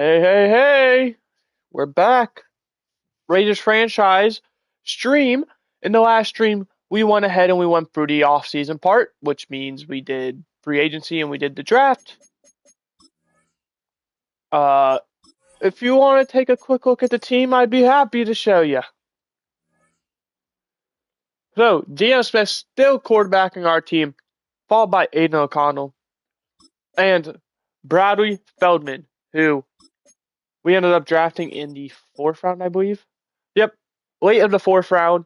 Hey, hey, hey! We're back. Raiders franchise stream. In the last stream, we went ahead and we went through the off-season part, which means we did free agency and we did the draft. Uh, if you want to take a quick look at the team, I'd be happy to show you. So, Geno Smith still quarterbacking our team, followed by Aiden O'Connell and Bradley Feldman, who we ended up drafting in the fourth round, I believe. Yep, late of the fourth round.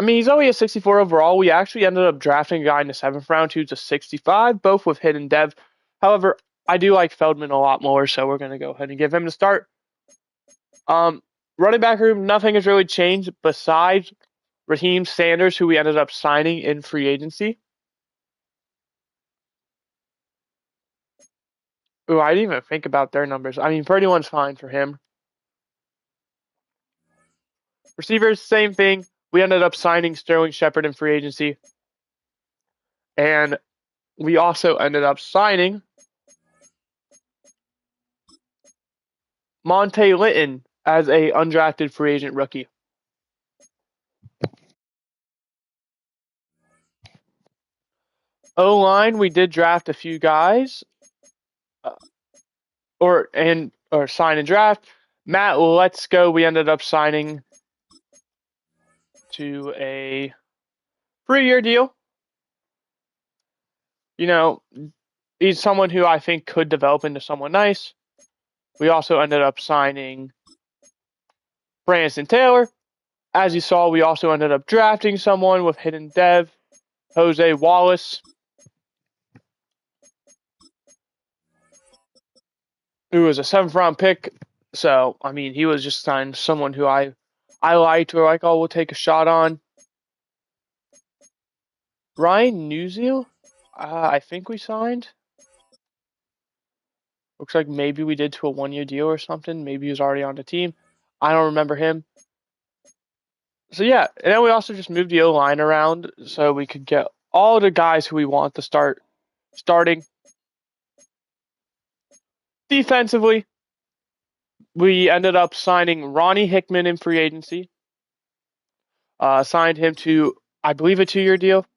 He's only a 64 overall. We actually ended up drafting a guy in the seventh round who's a 65, both with hidden dev. However, I do like Feldman a lot more, so we're going to go ahead and give him the start. Running back room, nothing has really changed besides Raheem Sanders, who we ended up signing in free agency. Ooh, I didn't even think about their numbers. 31's fine for him. Receivers, same thing. We ended up signing Sterling Shepard in free agency. And we also ended up signing Monte Litton as a undrafted free agent rookie. O-line, we did draft a few guys, or sign and draft. Matt Let's Go, we ended up signing to a 3-year deal. You know, he's someone who I think could develop into someone nice. We also ended up signing Branson Taylor. As you saw, we also ended up drafting someone with hidden dev, Jose Wallace, who was a 7th round pick. So, he was just signed someone who I liked, or like, oh, we'll take a shot on. Ryan Newsiel, I think we signed. Looks like maybe we did to a 1-year deal or something. Maybe he was already on the team. I don't remember him. So yeah, and then we also just moved the O-line around so we could get all the guys who we want to start starting. Defensively, we ended up signing Ronnie Hickman in free agency. Signed him to, I believe, a 2-year deal.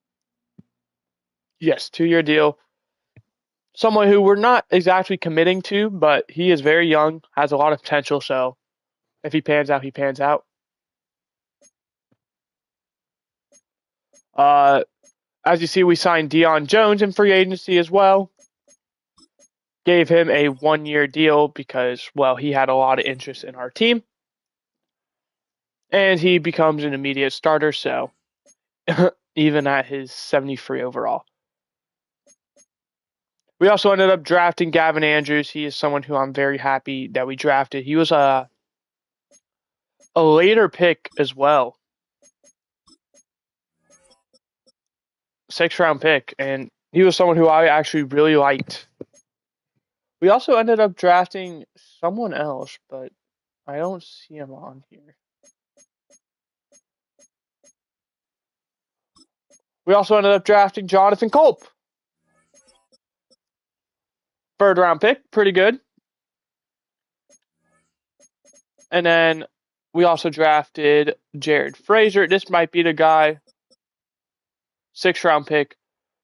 Yes, 2-year deal. Someone who we're not exactly committing to, but he is very young, has a lot of potential, so if he pans out, he pans out. As you see, we signed Deion Jones in free agency as well. Gave him a 1-year deal because, well, he had a lot of interest in our team. And he becomes an immediate starter, so even at his 73 overall. We also ended up drafting Gavin Andrews. He is someone who I'm very happy that we drafted. He was a later pick as well. 6th round pick, and he was someone who I actually really liked. We also ended up drafting someone else, but I don't see him on here. We also ended up drafting Jonathan Culp. 3rd round pick, pretty good. And then we also drafted Jared Frazier. This might be the guy. 6th round pick.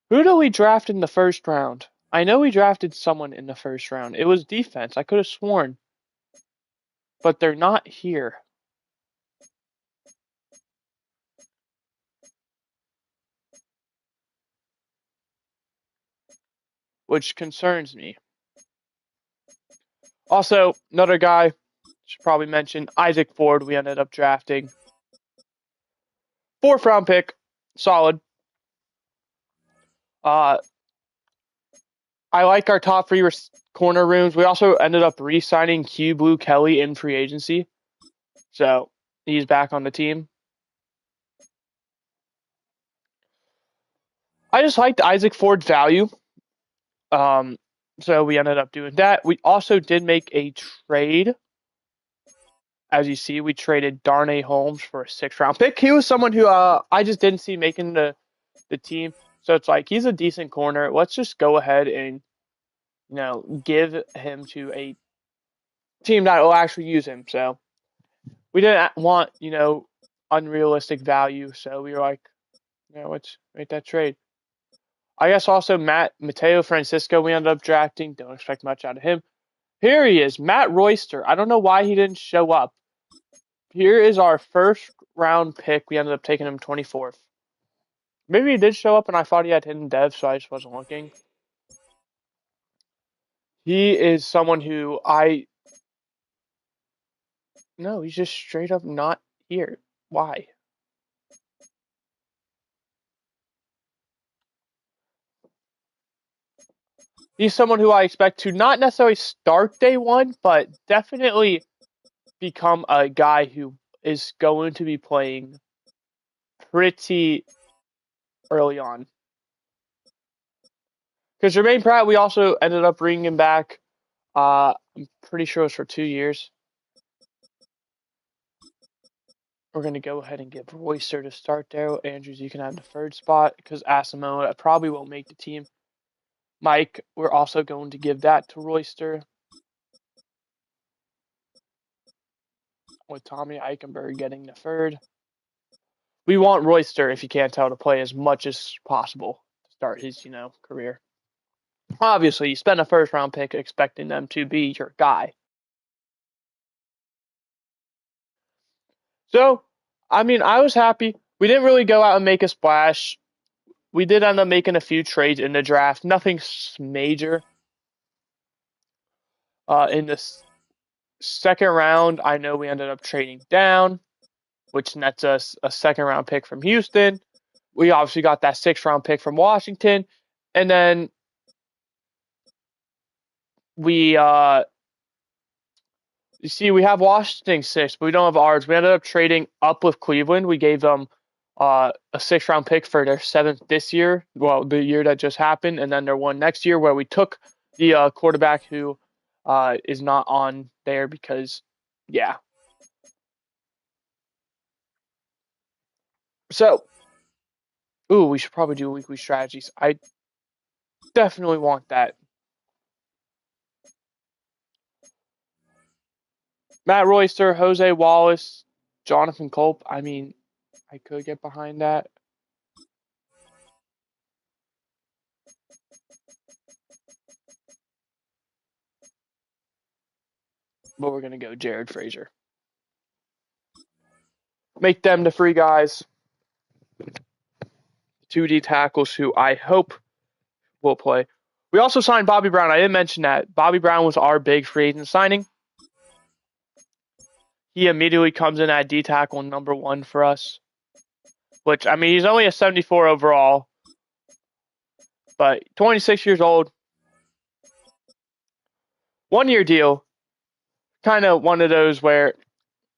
Who did we draft in the 1st round? I know we drafted someone in the 1st round. It was defense. I could have sworn. But they're not here. Which concerns me. Also, another guy, should probably mention, Isaac Ford, we ended up drafting. 4th round pick. Solid. I like our top 3 corner rooms. We also ended up re-signing Q Blue Kelly in free agency. So, he's back on the team. I just liked Isaac Ford's value. So we ended up doing that. We also did make a trade. As you see, we traded Darnay Holmes for a 6th round pick. He was someone who I just didn't see making the team. So it's like, he's a decent corner. Let's just go ahead and, give him to a team that will actually use him. So we didn't want, unrealistic value. So we were like, let's make that trade. I guess also Mateo Francisco we ended up drafting. Don't expect much out of him. Here he is, Matt Royster. I don't know why he didn't show up. Here is our first round pick. We ended up taking him 24th. Maybe he did show up and I thought he had hidden dev, so I just wasn't looking. He is someone who no, he's just straight up not here. Why? He's someone who I expect to not necessarily start day one, but definitely become a guy who is going to be playing pretty early on. Because Jermaine Pratt, we also ended up bringing him back. I'm pretty sure it was for 2 years. We're going to go ahead and give Royster to start there. Andrews, you can have the third spot because Asamoah probably won't make the team. Mike, we're also going to give that to Royster. With Tommy Eichenberg getting the third. We want Royster, if you can't tell, to play as much as possible to start his, career. Obviously, you spend a first round pick expecting them to be your guy. So, I was happy. We didn't really go out and make a splash. We did end up making a few trades in the draft. Nothing major. In the second round, I know we ended up trading down, which nets us a second round pick from Houston. We obviously got that 6th round pick from Washington. And then we we have Washington 6th, but we don't have ours. We ended up trading up with Cleveland. We gave them a 6th round pick for their 7th this year. Well, the year that just happened, and then their one next year where we took the quarterback who is not on there because, yeah. So, we should probably do weekly strategies. I definitely want that. Matt Royster, Jose Wallace, Jonathan Culp. I could get behind that. But we're going to go Jared Frazier. Make them the free guys. 2D tackles who I hope will play. We also signed Bobby Brown. I didn't mention that. Bobby Brown was our big free agent signing. He immediately comes in at D tackle number 1 for us. Which, he's only a 74 overall. But 26 years old. 1-year deal. Kind of one of those where,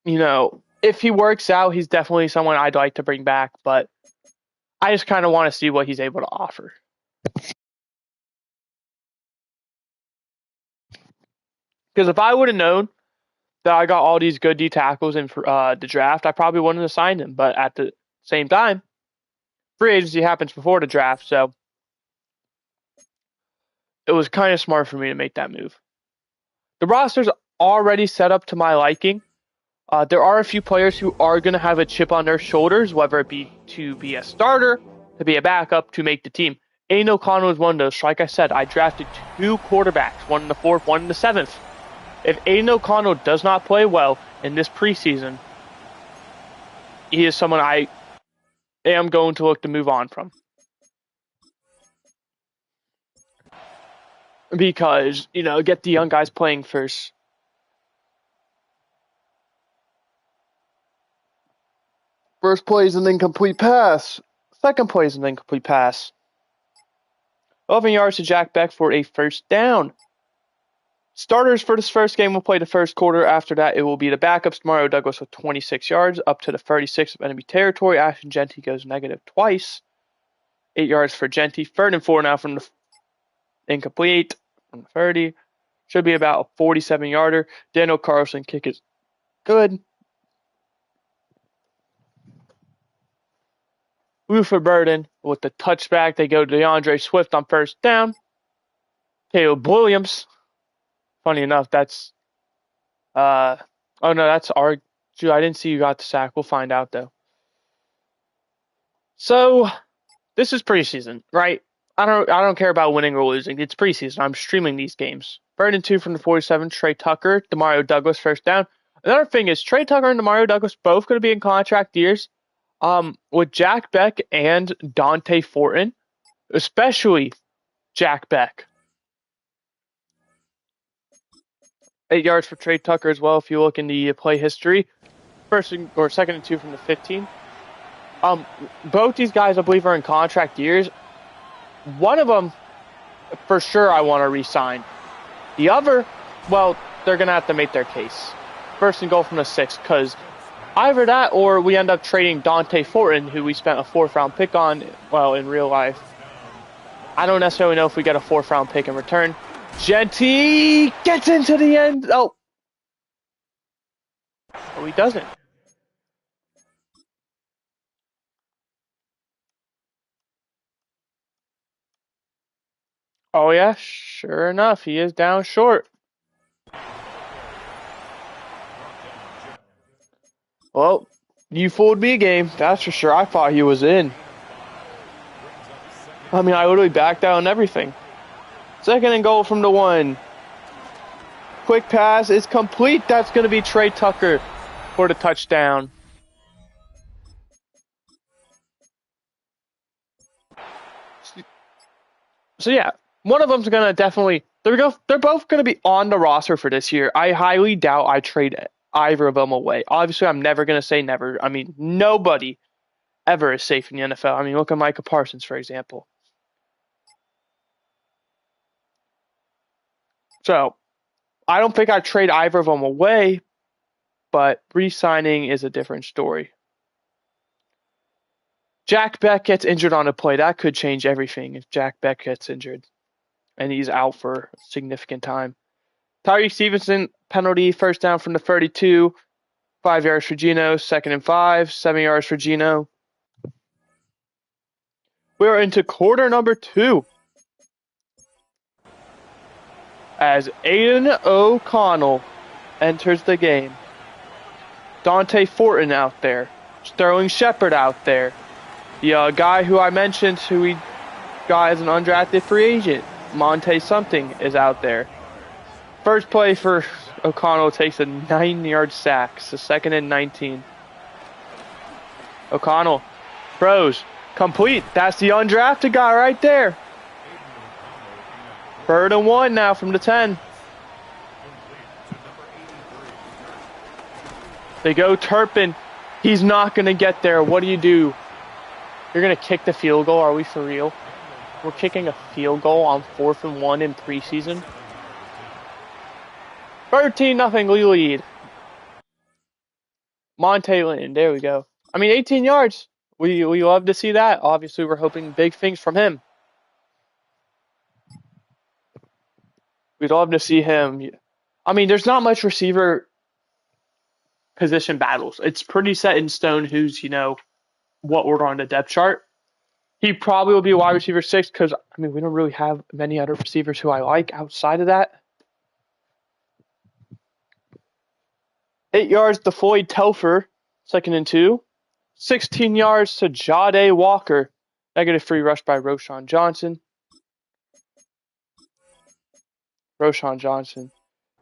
if he works out, he's definitely someone I'd like to bring back. But I just kind of want to see what he's able to offer. Because if I would have known that I got all these good D tackles in the draft, I probably wouldn't have signed him. But at the same time, free agency happens before the draft, so it was kind of smart for me to make that move. The roster's already set up to my liking. There are a few players who are going to have a chip on their shoulders, whether it be to be a starter, to be a backup, to make the team. Aiden O'Connell is one of those. Like I said, I drafted 2 quarterbacks, one in the 4th, one in the 7th. If Aiden O'Connell does not play well in this preseason, he is someone I am going to look to move on from. Because, get the young guys playing first. First play is an incomplete pass. Second play is an incomplete pass. 11 yards to Jack Beck for a first down. Starters for this first game will play the first quarter. After that, it will be the backups. Mario Douglas with 26 yards up to the 36 of enemy territory. Ashton Genty goes negative twice. 8 yards for Genty. 3rd and 4 now from the incomplete from the 30. Should be about a 47-yarder. Daniel Carlson kick is good. Ruther Burden with the touchback. They go to DeAndre Swift on first down. Caleb Williams. Funny enough, that's Oh no, that's our. Dude, I didn't see you got the sack. We'll find out though. So this is preseason, right? I don't care about winning or losing. It's preseason. I'm streaming these games. 3rd and 2 from the 47. Trey Tucker, Demario Douglas first down. Another thing is Trey Tucker and Demario Douglas both going to be in contract years. With Jack Beck and Dante Fortin, especially Jack Beck. 8 yards for Trey Tucker as well. If you look in the play history, 2nd and 2 from the 15. Both these guys, I believe, are in contract years. One of them, for sure, I want to re-sign. The other, well, they're going to have to make their case. 1st and goal from the 6, because either that or we end up trading Dante Fortin, who we spent a 4th-round pick on, well, in real life. I don't necessarily know if we get a 4th-round pick in return. Genty gets into the end. Oh, he doesn't. Oh, yeah, sure enough, he is down short. Well, you fooled me game, that's for sure. I thought he was in. I mean, I literally backed out on everything. 2nd and goal from the 1. Quick pass is complete. That's going to be Trey Tucker for the touchdown. So yeah, one of them's gonna definitely. There we go. They're both gonna be on the roster for this year. I highly doubt I trade either of them away. Obviously, I'm never gonna say never. I mean, nobody ever is safe in the NFL. I mean, look at Micah Parsons, for example. So, I don't think I'd trade either of them away, but re-signing is a different story. Jack Beck gets injured on a play. That could change everything if Jack Beck gets injured and he's out for a significant time. Tyreek Stevenson, penalty, 1st down from the 32. 5 yards for Geno, 2nd and 5, 7 yards for Geno. We're into quarter number 2. As Aiden O'Connell enters the game. Dante Fortin out there. Sterling Shepard out there. The guy who I mentioned, who we got as an undrafted free agent, Monte something, is out there. First play for O'Connell takes a 9-yard sack. So 2nd and 19. O'Connell throws. Complete. That's the undrafted guy right there. 3rd and 1 now from the 10. They go Turpin. He's not going to get there. What do? You're going to kick the field goal? Are we for real? We're kicking a field goal on 4th and 1 in preseason. 13-0 lead. Monte Lynn, there we go. I mean, 18 yards. We love to see that. Obviously, we're hoping big things from him. We'd love to see him. I mean, there's not much receiver position battles. It's pretty set in stone who's, what we're on the depth chart. He probably will be a wide receiver 6 because, I mean, we don't really have many other receivers who I like outside of that. 8 yards to Floyd Telfer, 2nd and 2. 16 yards to Jade Walker. -3 rush by Roschon Johnson. Roschon Johnson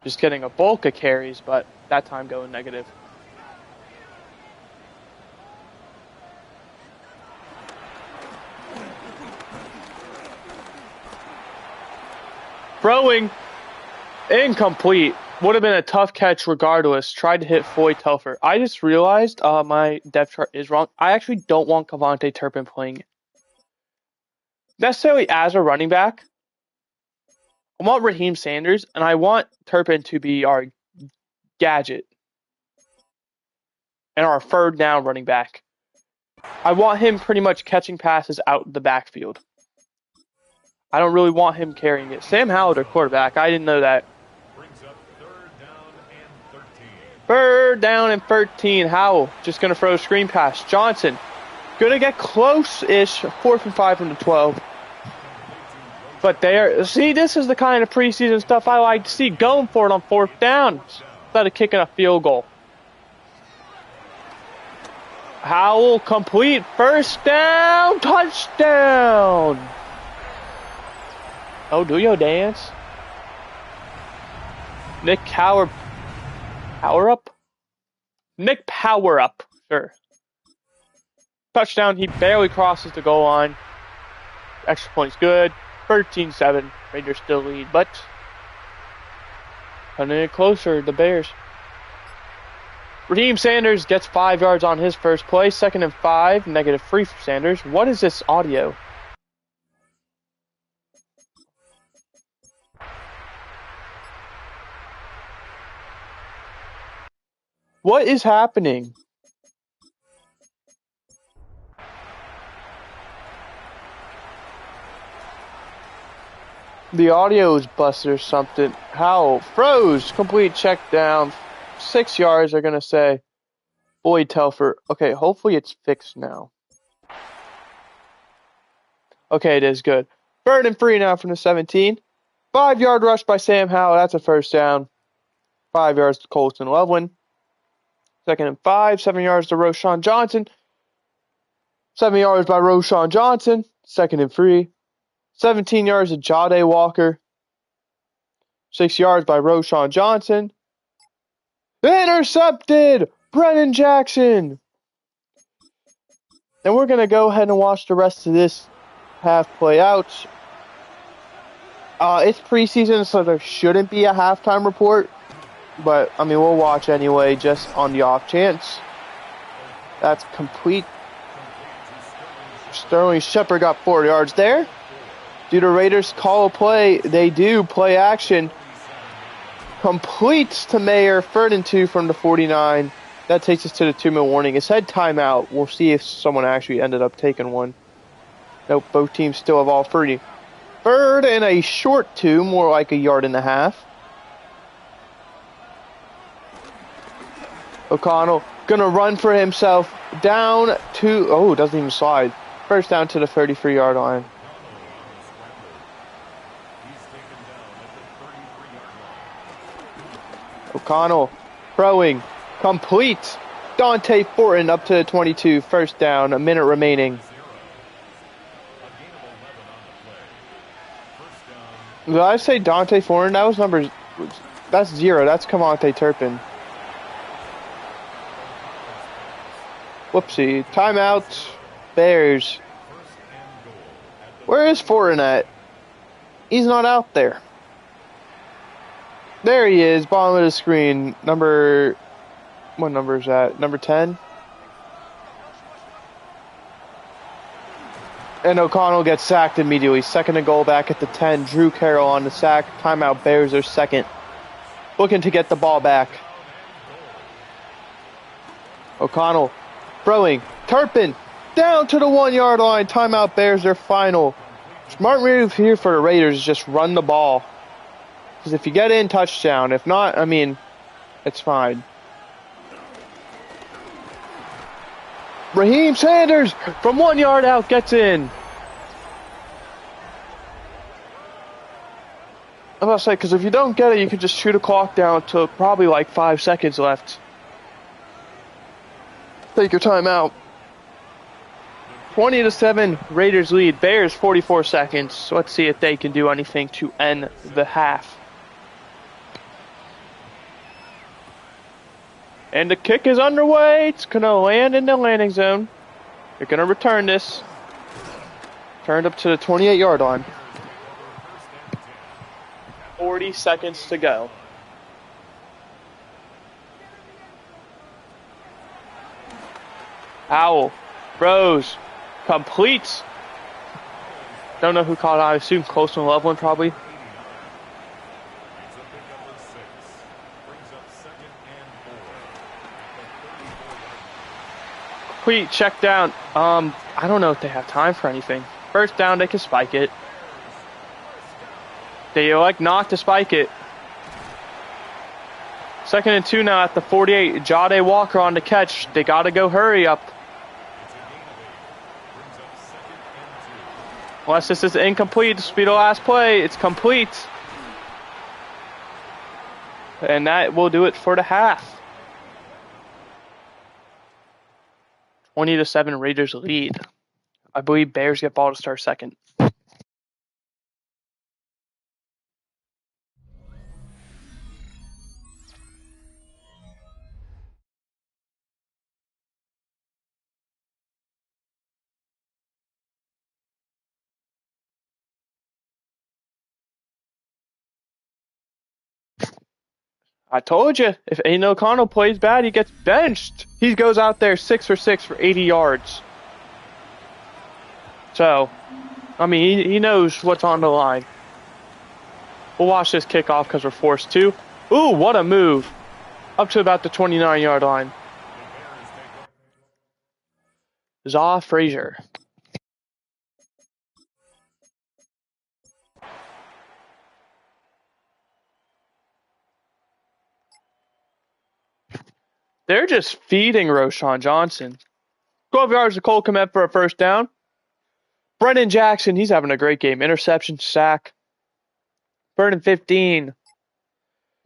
just getting a bulk of carries, but that time going negative. Throwing incomplete. Would have been a tough catch regardless. Tried to hit Floyd Telfer. I just realized my depth chart is wrong. I actually don't want Kevontae Turpin playing necessarily as a running back. I want Raheem Sanders, and I want Turpin to be our gadget and our 3rd down running back. I want him pretty much catching passes out the backfield. I don't really want him carrying it. Sam Howell, our quarterback. I didn't know that. 3rd down and 13. Howell just going to throw a screen pass. Johnson going to get close-ish. 4th and 5 from the 12. But see, this is the kind of preseason stuff I like to see. Going for it on 4th down. athletic kick and a field goal. Howell complete, first down, touchdown. Oh, do your dance. Nick Power up? Nick Power up, sure. Touchdown, he barely crosses the goal line. Extra point's good. 13-7. Raiders still lead, but coming in closer, the Bears. Raheem Sanders gets 5 yards on his first play. 2nd and 5, -3 for Sanders. What is this audio? What is happening? The audio is busted or something. Howell froze. Complete check down. 6 yards, they're going to say. Boyd Telfer. Okay, hopefully it's fixed now. Okay, it is good. 3rd and 3 now from the 17. 5-yard rush by Sam Howell. That's a first down. 5 yards to Colston Loveland. 2nd and 5. 7 yards to Roshan Johnson. 7 yards by Roshan Johnson. 2nd and 3. 17 yards to Jade Walker. 6 yards by Roshan Johnson. Intercepted! Brennan Jackson! And we're going to go ahead and watch the rest of this half play out. It's preseason, so there shouldn't be a halftime report. But, I mean, we'll watch anyway, just on the off chance. That's complete. Sterling Shepard got 4 yards there. Do the Raiders call a play? They do. Play action. Completes to Mayer. 3rd and 2 from the 49. That takes us to the 2-minute warning. It said timeout. We'll see if someone actually ended up taking one. Nope, both teams still have all 30. 3rd and a short 2, more like 1.5 yards. O'Connell gonna run for himself. Down to, oh, doesn't even slide. First down to the 33-yard line. O'Connell throwing, complete. Dante Fortin up to the 22, first down, 1 minute remaining. Did I say Dante Fortin? That was number, that's 0, that's Kamonte Turpin. Whoopsie, timeout, Bears. Where is Fortin at? He's not out there. There he is, bottom of the screen. What number is that? Number 10? And O'Connell gets sacked immediately. 2nd and goal back at the 10. Drew Carroll on the sack. Timeout, Bears are 2nd. Looking to get the ball back. O'Connell throwing. Turpin down to the 1-yard line. Timeout, Bears are final. Smart move here for the Raiders is just run the ball. Because if you get in, touchdown. If not, I mean, it's fine. Raheem Sanders from 1 yard out gets in. I'm about to say, because if you don't get it, you can just shoot a clock down to probably like 5 seconds left. Take your time out. 20-7, Raiders lead. Bears 44 seconds. So let's see if they can do anything to end the half. And the kick is underway. It's going to land in the landing zone. They're going to return this. Turned up to the 28-yard line. 40 seconds to go. Howell throws. Completes. Don't know who caught it. I assume Colston Loveland probably. Complete check down. I don't know if they have time for anything. First down, they can spike it. They elect not to spike it. 2nd and 2 now at the 48. Jade Walker on the catch. They got to go hurry up. Unless this is incomplete, this will be the last play. It's complete. And that will do it for the half. 20-7 Raiders lead. I believe Bears get ball to start second. I told you, if Aiden O'Connell plays bad, he gets benched. He goes out there 6 for 6 for 80 yards. So, I mean, he knows what's on the line. We'll watch this kickoff because we're forced to. Ooh, what a move. Up to about the 29-yard line. Zaw Frazier. They're just feeding Roschon Johnson. 12 yards to Cole Kmet for a first down. Brennan Jackson, he's having a great game. Interception, sack. Third and 15.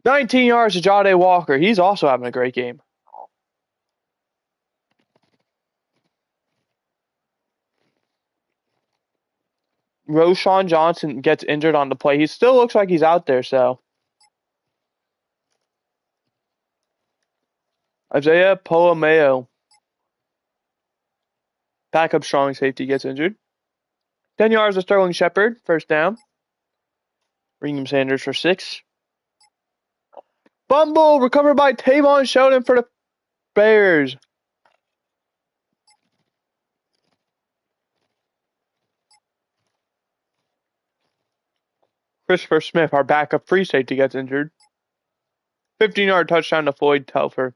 19 yards to Jade Walker. He's also having a great game. Roschon Johnson gets injured on the play. He still looks like he's out there, so. Isaiah Polomeo. Backup strong safety gets injured. 10 yards to Sterling Shepard. First down. Raheem Sanders for 6. Fumble recovered by Tavon Sheldon for the Bears. Christopher Smith, our backup free safety, gets injured. 15-yard touchdown to Floyd Telfer.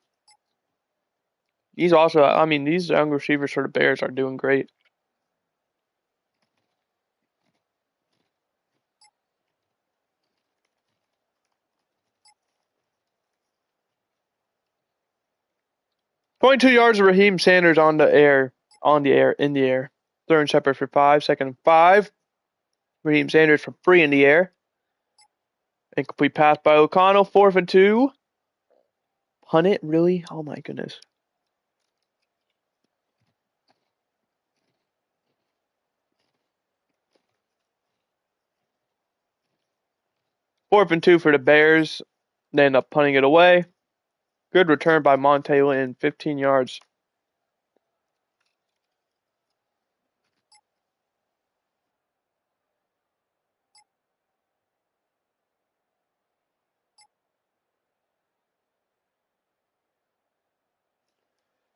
He's also, I mean, these young receivers for the Bears are doing great. In the air, Raheem Sanders in the air. Sterling Shepard for 5, second and 5. Raheem Sanders for 3 in the air. Incomplete pass by O'Connell, 4th and 2. Punt it, really? Oh my goodness. Fourth and 2 for the Bears. They end up punting it away. Good return by Monte Lynn, 15 yards.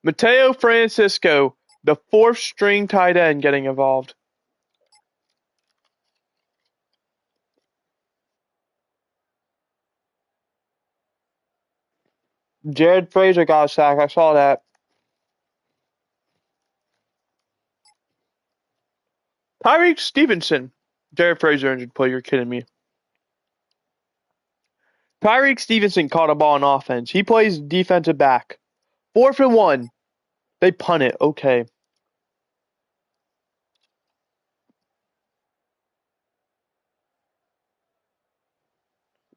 Mateo Francisco, the 4th string tight end, getting involved. Jared Frazier got a sack. I saw that. Tyreek Stevenson. Jared Frazier injured play. You're kidding me. Tyreek Stevenson caught a ball on offense. He plays defensive back. 4th and 1. They punt it. Okay.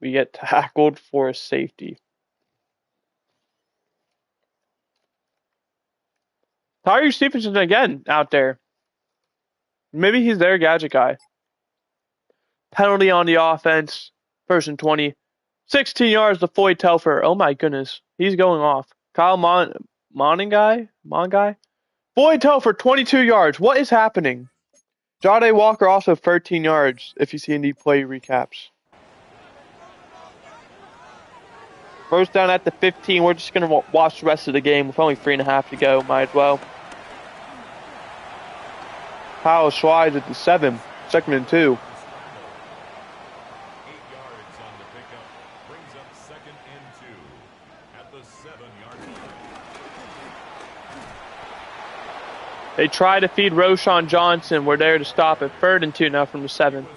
We get tackled for a safety. Tyreek Stevenson again out there. Maybe he's their gadget guy. Penalty on the offense. 1st and 20. 16 yards to Floyd Telfer. Oh my goodness. He's going off. Kyle Mongai? Floyd Telfer, 22 yards. What is happening? Jade Walker also 13 yards if you see any play recaps. First down at the 15. We're just going to watch the rest of the game with only 3.5 to go. Might as well. Kyle slides at the 7. 2nd and 2. They try to feed Roschon Johnson. We're there to stop it. 3rd and 2 now from the 7.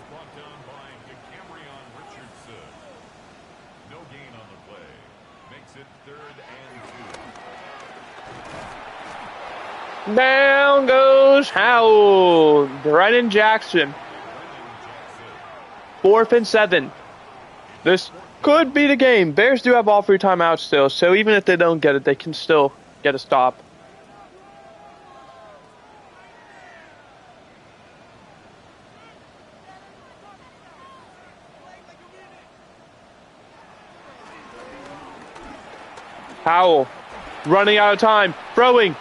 Down goes Howell. Brennan Jackson. 4th and 7. This could be the game. Bears do have all 3 timeouts still, so even if they don't get it, they can still get a stop. Howell running out of time, throwing,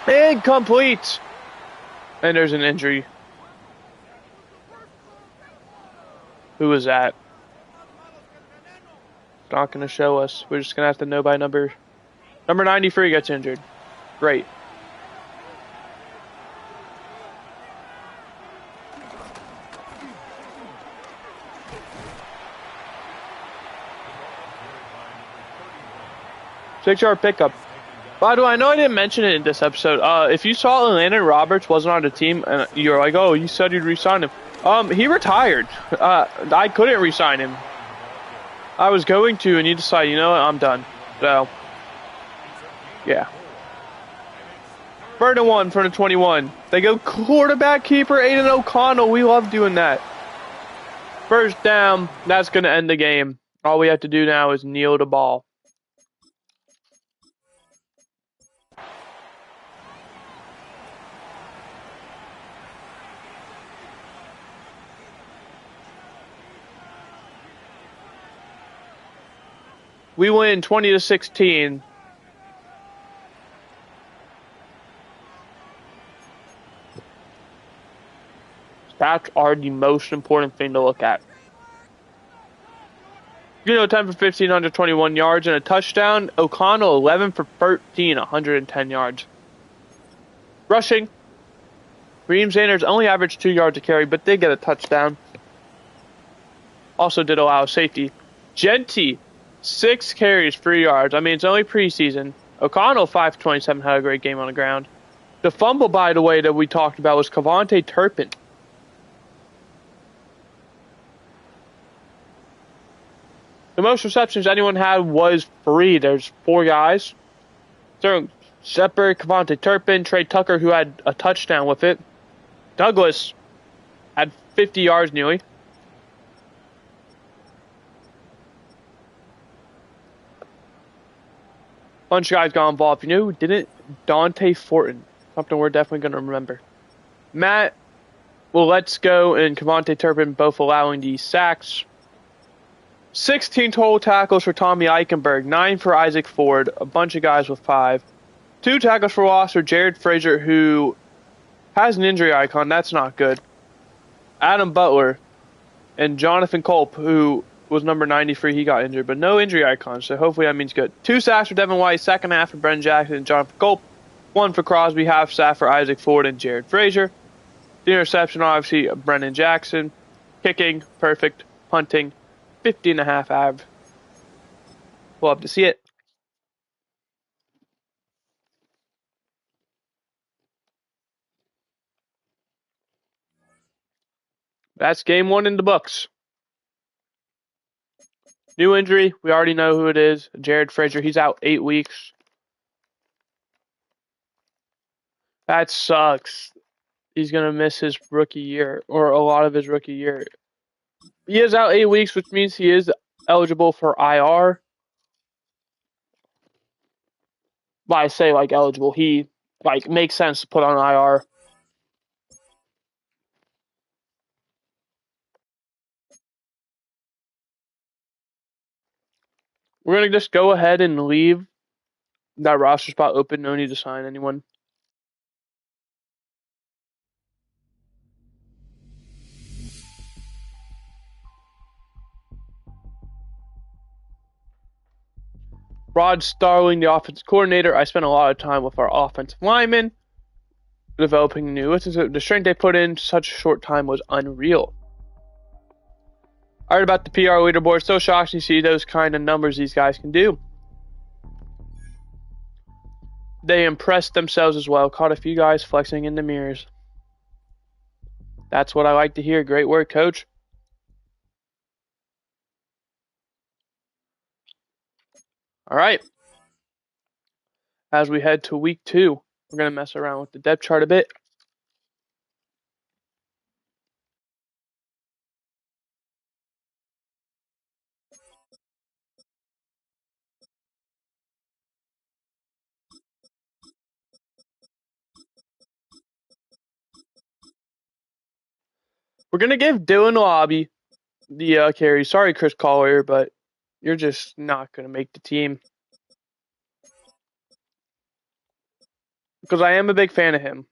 incomplete, and there's an injury. Who was that? It's not going to show us. We're just going to have to know by number. Number 93 gets injured. Great. Six-yard pickup. By the way, I know I didn't mention it in this episode. If you saw Landon Roberts wasn't on the team, and you're like, oh, you said you'd re-sign him. He retired. I couldn't re-sign him. I was going to, and he decided, you know what, I'm done. So, yeah. 3rd and 1 from the 21. They go quarterback keeper, Aiden O'Connell. We love doing that. 1st down. That's going to end the game. All we have to do now is kneel the ball. We win 20-16. Stats are the most important thing to look at. 10 for 15, 121 yards and a touchdown. O'Connell 11 for 13, 110 yards. Rushing. Reem Sanders only averaged 2 yards a carry, but did get a touchdown. Also did allow a safety. Genty, 6 carries, 3 yards. I mean, it's only preseason. O'Connell, 5 for 27, had a great game on the ground. The fumble, by the way, that we talked about was Cavante Turpin. The most receptions anyone had was 3. There's 4 guys. Sterling Shepard, Cavante Turpin, Trey Tucker, who had a touchdown with it. Douglas had 50 yards nearly. Bunch of guys got involved. You know who didn't? Dante Fortin. Something we're definitely going to remember. Matt, well, let's go, and Cavante Turpin both allowing the sacks. 16 total tackles for Tommy Eichenberg, 9 for Isaac Ford, a bunch of guys with 5. 2 tackles for loss for Jared Frazier, who has an injury icon. That's not good. Adam Butler and Jonathan Culp, who was number 93. He got injured, but no injury icon, so hopefully that means good. 2 sacks for Devin White, 2nd half for Brennan Jackson and Jonathan Culp. 1 for Crosby, half sack for Isaac Ford and Jared Frazier. The interception, obviously, Brennan Jackson. Kicking, perfect. Punting, 50.5 average. We'll have to see it. That's game 1 in the books. New injury, we already know who it is. Jared Frazier, he's out 8 weeks. That sucks. He's going to miss his rookie year, or a lot of his rookie year. He is out 8 weeks, which means he is eligible for IR. But I say, eligible. He, makes sense to put on IR. We're going to just go ahead and leave that roster spot open. No need to sign anyone. Rod Starling, the offensive coordinator. I spent a lot of time with our offensive linemen developing new. The strength they put in such a short time was unreal. I heard about the PR leaderboard. So shocked to see those kind of numbers these guys can do. They impressed themselves as well. Caught a few guys flexing in the mirrors. That's what I like to hear. Great work, coach. All right. As we head to week 2, we're going to mess around with the depth chart a bit. We're gonna give Dylan Lobby the carry. Sorry, Chris Collier, but you're just not gonna make the team. Because I am a big fan of him.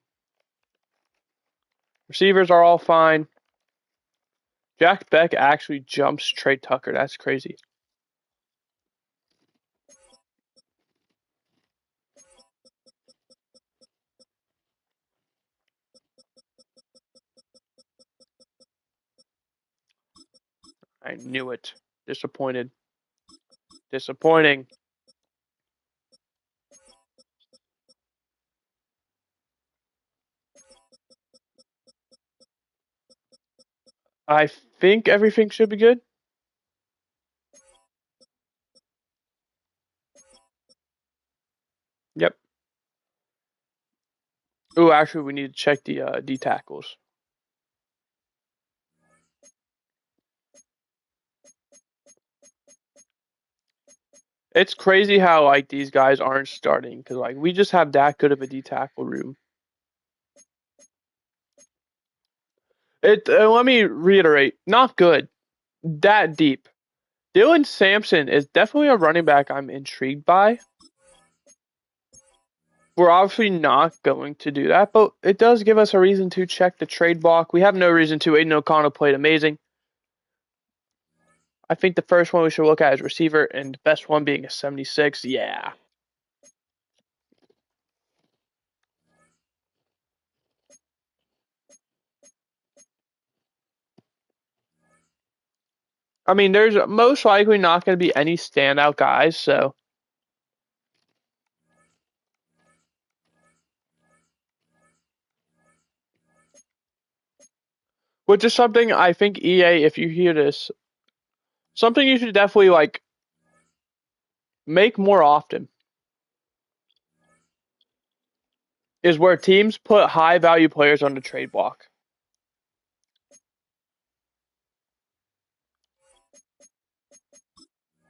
Receivers are all fine. Jack Beck actually jumps Trey Tucker. That's crazy. I knew it. Disappointed. Disappointing. I think everything should be good. Yep. Oh, actually, we need to check the D tackles. It's crazy how like these guys aren't starting because like we just have that good of a D tackle room. Let me reiterate, not good, that deep. Dylan Sampson is definitely a running back I'm intrigued by. We're obviously not going to do that, but it does give us a reason to check the trade block. We have no reason to. Aiden O'Connell played amazing. I think the first one we should look at is receiver, and the best one being a 76. Yeah. I mean, there's most likely not going to be any standout guys, so. Which is something I think EA, if you hear this, something you should definitely like make more often is where teams put high value players on the trade block.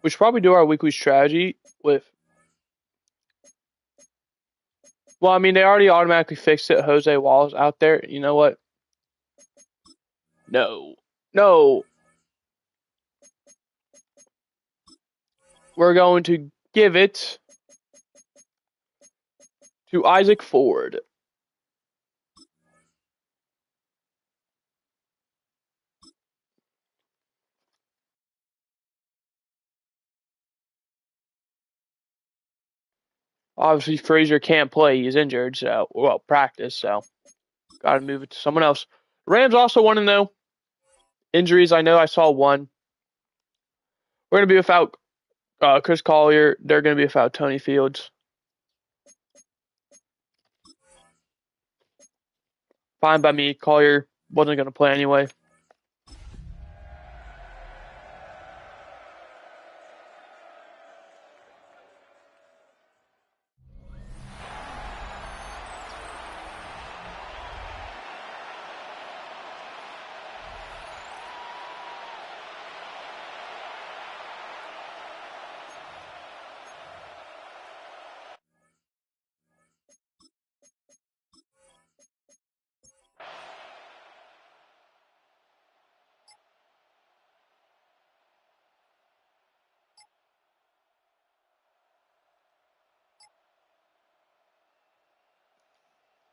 We should probably do our weekly strategy with. Well, I mean, they already automatically fixed it. Jose Wall's out there. You know what? No. No. We're going to give it to Isaac Ford. Obviously, Frazier can't play. He's injured, so, well, practice, so got to move it to someone else. Rams also want to know injuries. I know I saw one. We're going to be without Chris Collier. They're going to be without Tony Fields. Fine by me. Collier wasn't going to play anyway.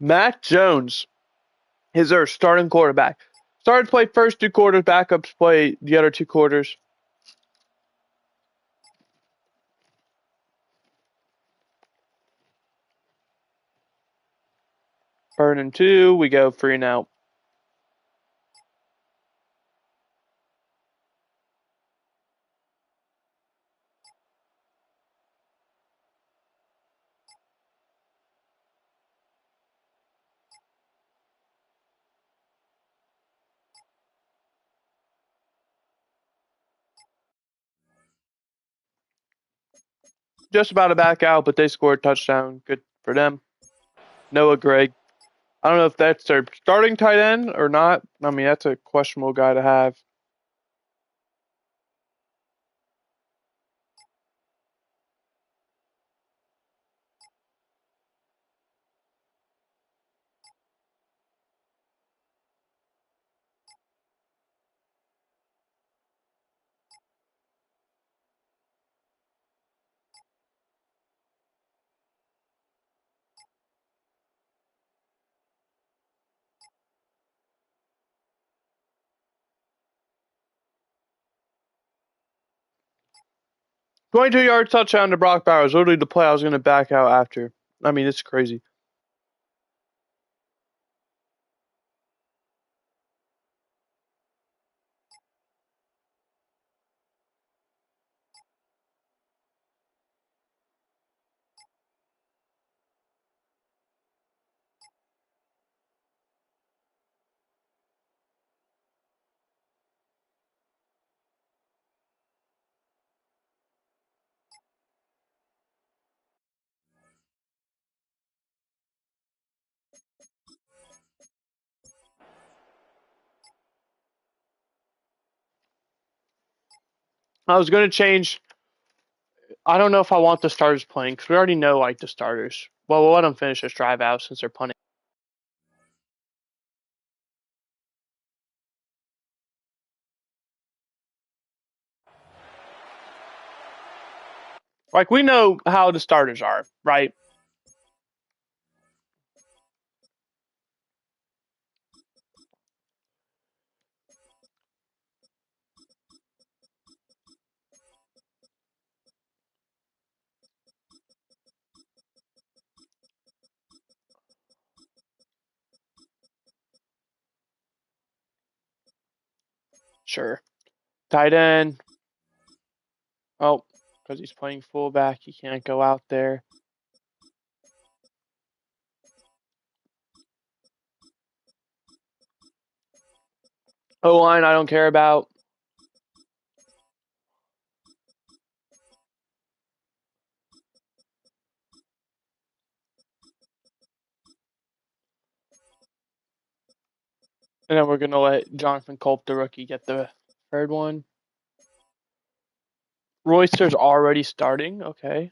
Mac Jones is our starting quarterback. Started to play first 2 quarters, backups play the other 2 quarters. Burn and 2, we go 3 and out. Just about to back out, but they scored a touchdown. Good for them. Noah Gregg. I don't know if that's their starting tight end or not. I mean, that's a questionable guy to have. 22-yard touchdown to Brock Bowers. Literally the play I was going to back out after. I mean, it's crazy. I was going to change. I don't know if I want the starters playing because we already know like the starters. Well, we'll let them finish this drive out since they're punting. Like we know how the starters are, right? Sure. Tight end. Oh, because he's playing fullback, he can't go out there. O-line, I don't care about. And then we're going to let Jonathan Culp, the rookie, get the third one. Royster's already starting. Okay.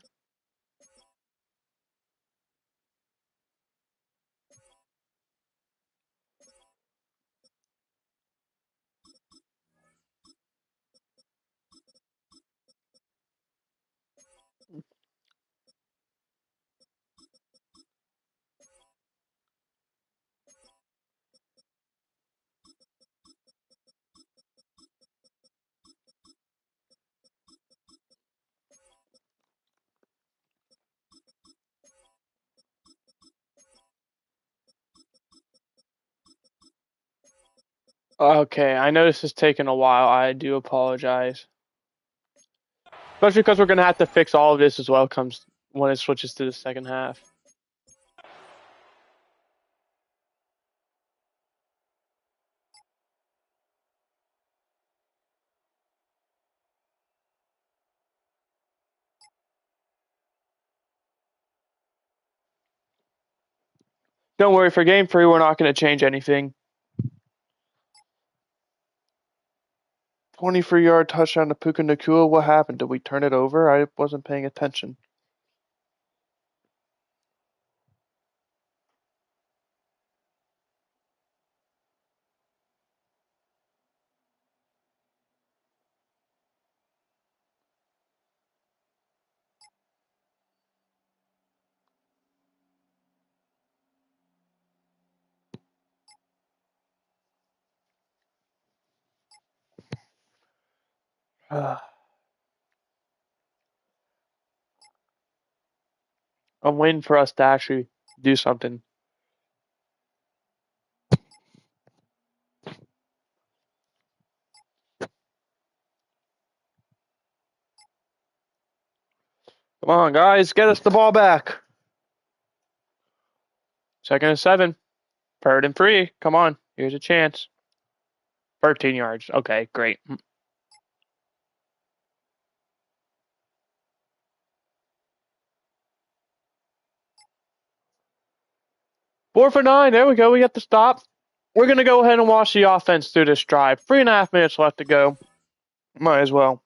Okay, I know this is taking a while. I do apologize. Especially because we're going to have to fix all of this as well comes when it switches to the second half. Don't worry, for game 3, we're not going to change anything. 23-yard touchdown to Puka Nacua. What happened? Did we turn it over? I wasn't paying attention. A win for us to actually do something. Come on, guys, get us the ball back. 2nd and 7. 3rd and 3. Come on, here's a chance. 13 yards. Okay, great. 4 for 9. There we go. We got the stop. We're going to go ahead and watch the offense through this drive. 3.5 minutes left to go. Might as well.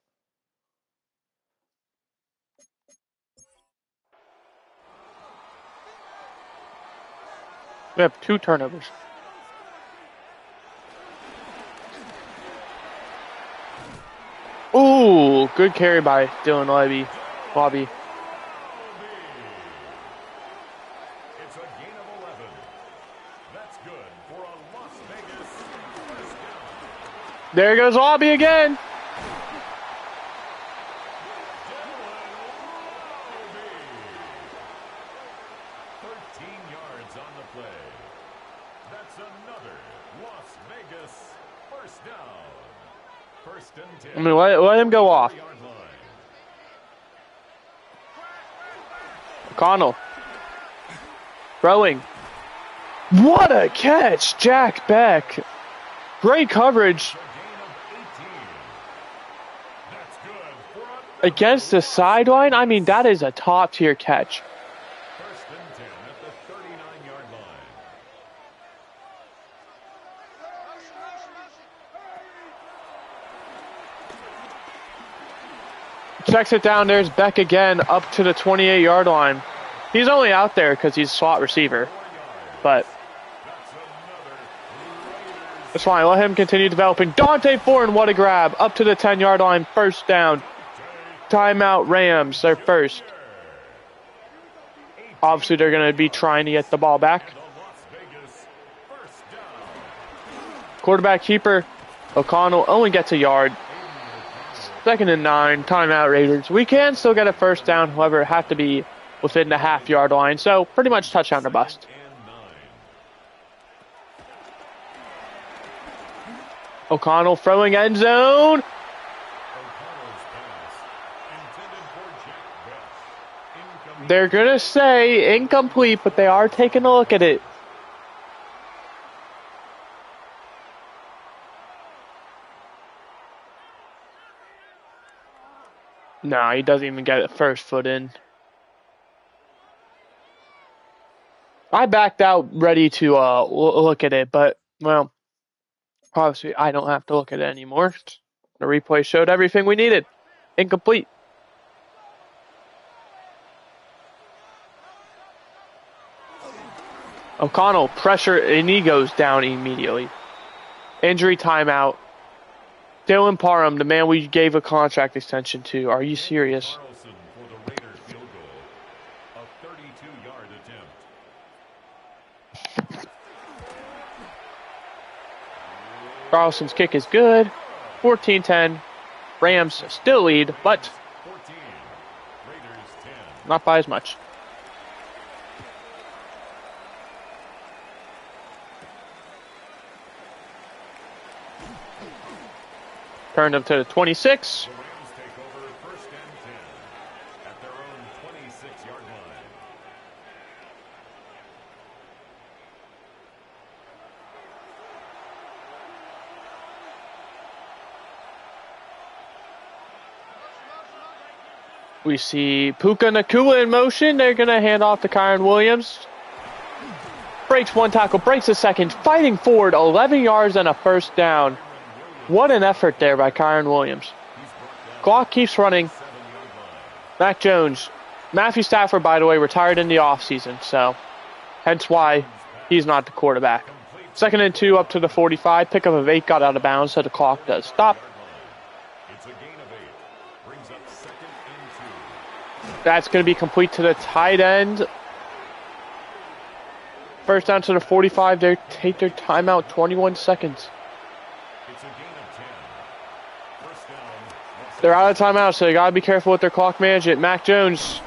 We have 2 turnovers. Ooh, good carry by Dylan Levy. Bobby. It's a gain of 11. That's good for a Las Vegas first down. There goes Lobby again. yards on the play. That's another Las Vegas first down. First and 10. I mean, let him go off. O'Connell. Throwing. What a catch, Jack Beck. Great coverage. Against the sideline, I mean, that is a top-tier catch. First and 10 at the 39-yard line. Checks it down. There's Beck again up to the 28-yard line. He's only out there because he's slot receiver. But that's fine. Let him continue developing. Dante Foreign, what a grab. Up to the 10-yard line. First down. Timeout Rams. Their first. Obviously, they're going to be trying to get the ball back. Quarterback keeper. O'Connell only gets a yard. Second and 9. Timeout Raiders. We can still get a first down. However, it have to be within the half-yard line. So, pretty much touchdown or bust. O'Connell throwing end zone. They're going to say incomplete, but they are taking a look at it. No, he doesn't even get it first foot in. I backed out ready to look at it, but, well, obviously I don't have to look at it anymore. The replay showed everything we needed. Incomplete. O'Connell pressure, and he goes down immediately. Injury timeout. Dylan Parham, the man we gave a contract extension to. Are you serious? Carlson for the Raiders field goal. A 32-yard attempt. Carlson's kick is good. 14-10. Rams still lead, but 14. Raiders 10. not by as much. Turned up to the 26. The Rams take over first and 10 at their own 26-yard line. We see Puka Nacua in motion. They're going to hand off to Kyron Williams. Breaks one tackle, breaks a second, fighting forward, 11 yards and a first down. What an effort there by Kyron Williams. Clock keeps running. Mac Jones. Matthew Stafford, by the way, retired in the offseason, so hence why he's not the quarterback. Second and 2 up to the 45. Pickup of 8 got out of bounds, so the clock does stop. It's a gain of 8. Brings up second and 2. That's going to be complete to the tight end. First down to the 45. They take their timeout, 21 seconds. It's a gain of 10. First down. They're out of timeout, so they got to be careful with their clock management. Mac Jones.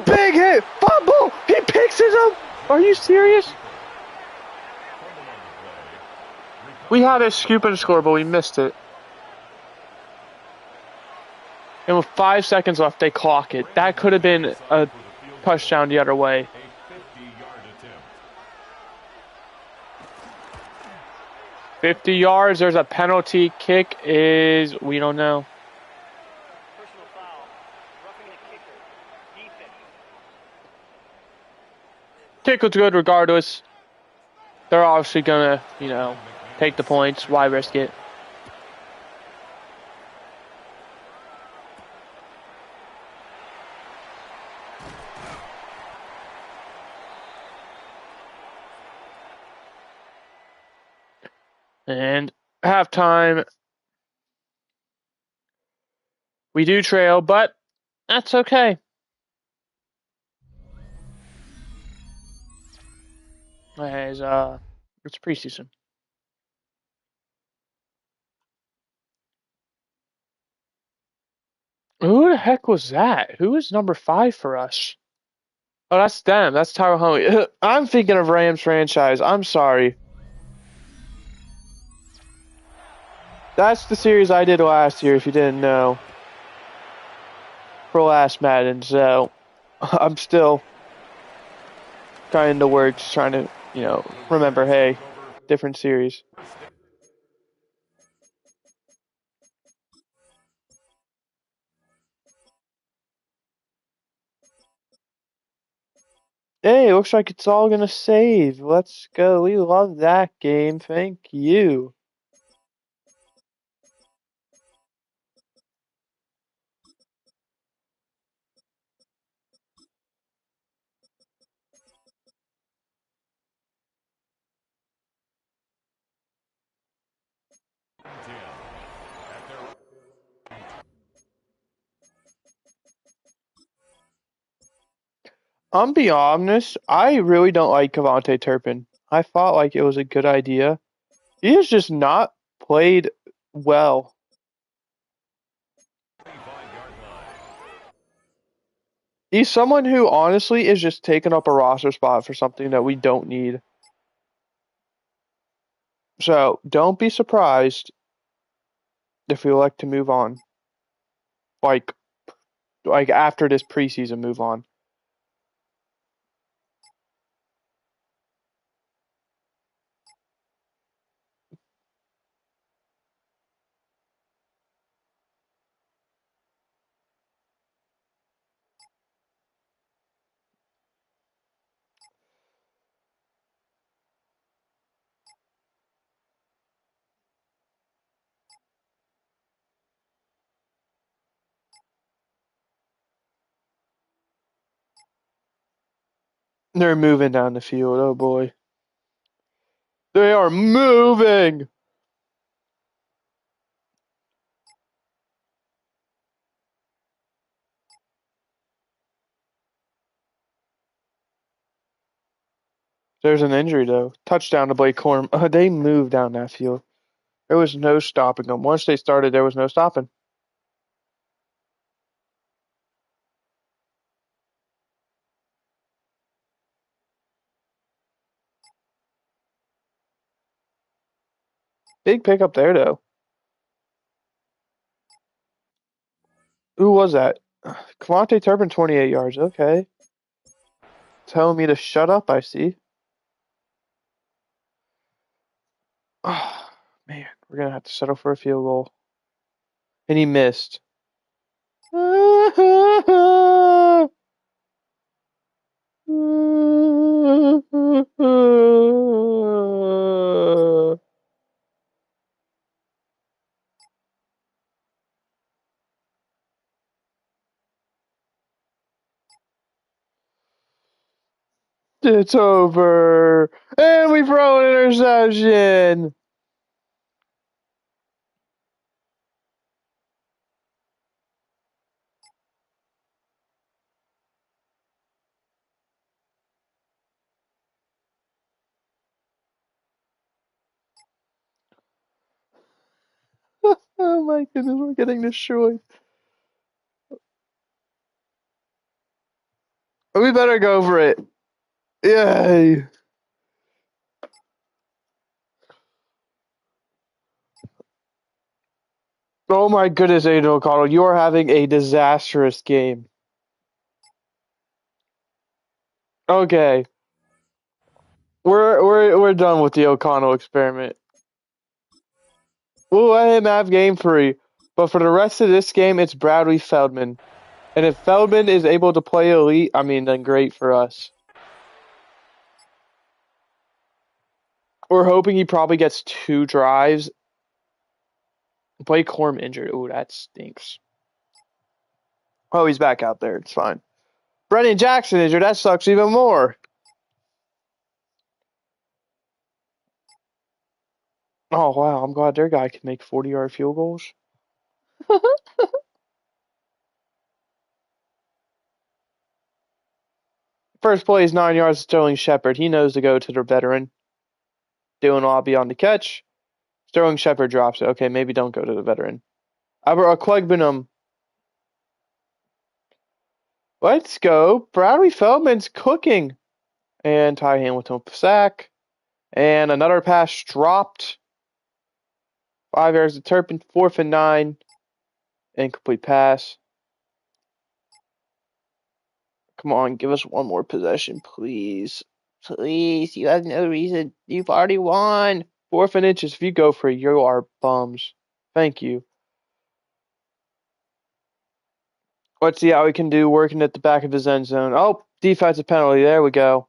Big hit. Fumble. He picks it up. Are you serious? We had a scoop and a score, but we missed it. And with 5 seconds left, they clock it. That could have been a touchdown the other way. A 50-yard attempt. 50 yards. There's a penalty. Kick is, we don't know. Personal foul. Roughing the kicker. Defense. Kick was good regardless. They're obviously going to, take the points. Why risk it? And halftime, we do trail, but that's okay. As it's preseason. Who the heck was that? Who is number 5 for us? Oh, that's them. That's Tyrell Huntley. I'm thinking of Rams franchise. I'm sorry. That's the series I did last year, if you didn't know. For last Madden, so I'm still trying in the works, trying to, remember, hey, different series. Hey, looks like it's all gonna save. Let's go. We love that game. Thank you. I'm be honest, I really don't like Cavante Turpin. I thought like it was a good idea. He has just not played well. He's someone who honestly is just taking up a roster spot for something that we don't need. So don't be surprised if we elect to move on. Like after this preseason move on. They're moving down the field. Oh boy. They are moving. There's an injury though. Touchdown to Blake Corum. They moved down that field. There was no stopping them. Once they started, there was no stopping. Big pickup there though. Who was that? Cavante Turpin, 28 yards. Okay. Telling me to shut up, I see. Oh, man, we're going to have to settle for a field goal. And he missed. It's over. And we throw an interception. Oh my goodness, we're getting destroyed. We better go for it. Yay. Oh my goodness, Aiden O'Connell, you are having a disastrous game. Okay. We're done with the O'Connell experiment. We'll let him have game free, but for the rest of this game, it's Bradley Feldman. And if Feldman is able to play elite, I mean, then great for us. We're hoping he probably gets 2 drives. Blake Corum injured. Ooh, that stinks. Oh, he's back out there. It's fine. Brennan Jackson injured. That sucks even more. Oh, wow. I'm glad their guy can make 40-yard field goals. First play is 9 yards to Sterling Shepard. He knows to go to the veteran. Dylan Lobby on the catch. Sterling Shepard drops it. Okay, maybe don't go to the veteran. Albert Okwuegbunam. Let's go. Bradley Feldman's cooking. And Ty Hamilton with the sack. And another pass dropped. 5 yards to Turpin. 4th and 9. Incomplete pass. Come on, give us one more possession, please. Please, you have no reason. You've already won. 4th and inches. If you go for it, you are bums. Thank you. Let's see how we can do working at the back of his end zone. Oh, defensive penalty. There we go.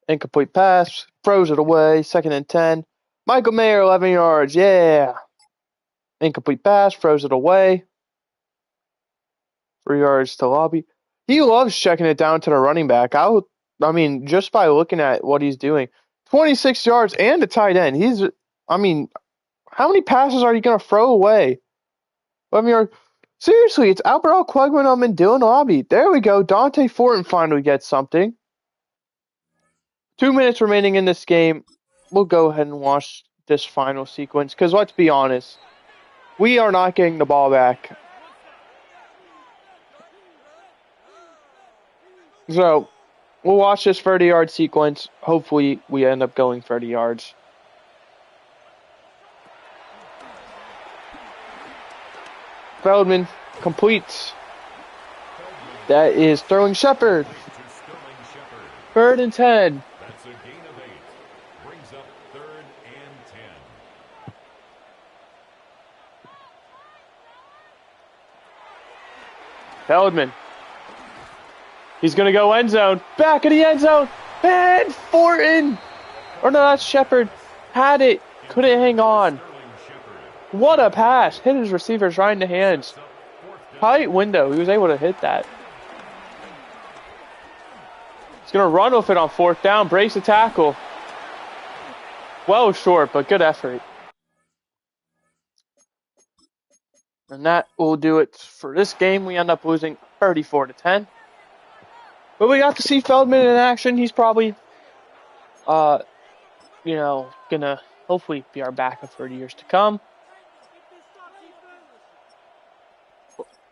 Incomplete pass. Throws it away. 2nd and 10. Michael Mayer, 11 yards. Yeah. Incomplete pass. Throws it away. 3 yards to Lobby. He loves checking it down to the running back. I mean, just by looking at what he's doing. 26 yards and a tight end. How many passes are you going to throw away? Seriously, it's Alberto Quegman and Dylan Lobby. There we go. Dante Fortin finally gets something. 2 minutes remaining in this game. We'll go ahead and watch this final sequence because let's be honest. We are not getting the ball back. So, we'll watch this 30-yard sequence. Hopefully, we end up going 30 yards. Feldman completes. That is Sterling Shepard. 3rd and 10. That's a gain of 8. Brings up 3rd and 10. Feldman. He's going to go end zone. Back of the end zone. And Fortin. Or no, that's Shepard. Had it. Couldn't hang on. What a pass. Hit his receivers right in the hands. Tight window. He was able to hit that. He's going to run with it on 4th down. Brace the tackle. Well short, but good effort. And that will do it for this game. We end up losing 34-10. But we got to see Feldman in action. He's probably, gonna hopefully be our backup for the years to come.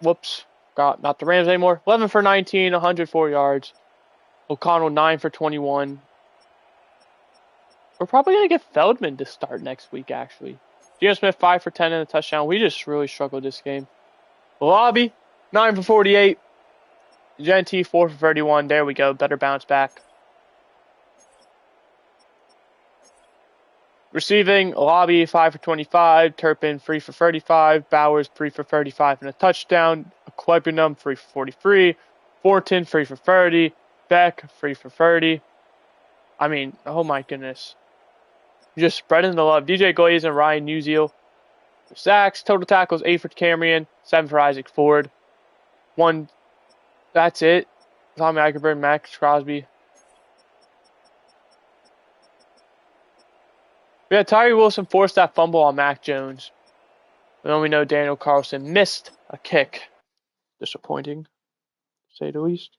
Whoops. Not the Rams anymore. 11 for 19, 104 yards. O'Connell 9 for 21. We're probably going to get Feldman to start next week, actually. Geno Smith 5 for 10 and a touchdown. We just really struggled this game. Lobby 9 for 48. Gentee 4 for 31. There we go. Better bounce back. Receiving, Lobby 5 for 25. Turpin 3 for 35. Bowers 3 for 35 and a touchdown. Quebinum 3 for 43. Fortin 3 for 30. Beck 3 for 30. I mean, oh my goodness. Just spreading the love. DJ Glaze and Ryan Newsiel. Sacks, total tackles 8 for Camrion, 7 for Isaac Ford. 1. That's it. Tommy Eichenberg, Max Crosby. Yeah, Tyree Wilson forced that fumble on Mac Jones. And then we know Daniel Carlson missed a kick. Disappointing, to say the least.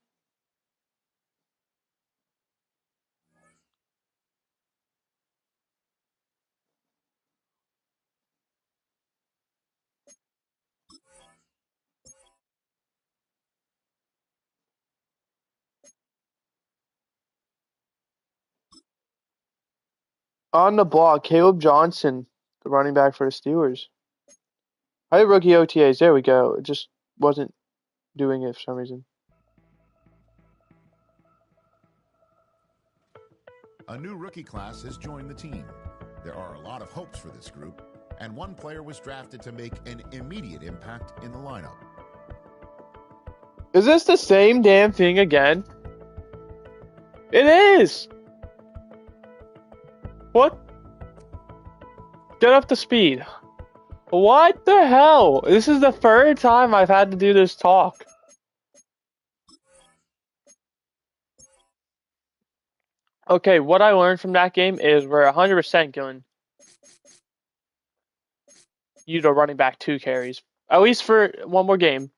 On the block, Caleb Johnson, the running back for the Steelers. I had rookie OTAs. There we go. It just wasn't doing it for some reason. A new rookie class has joined the team. There are a lot of hopes for this group, and one player was drafted to make an immediate impact in the lineup. Is this the same damn thing again? It is! What? Get up to speed. What the hell? This is the 3rd time I've had to do this talk. Okay, what I learned from that game is we're 100% going you to running back 2 carries. At least for one more game.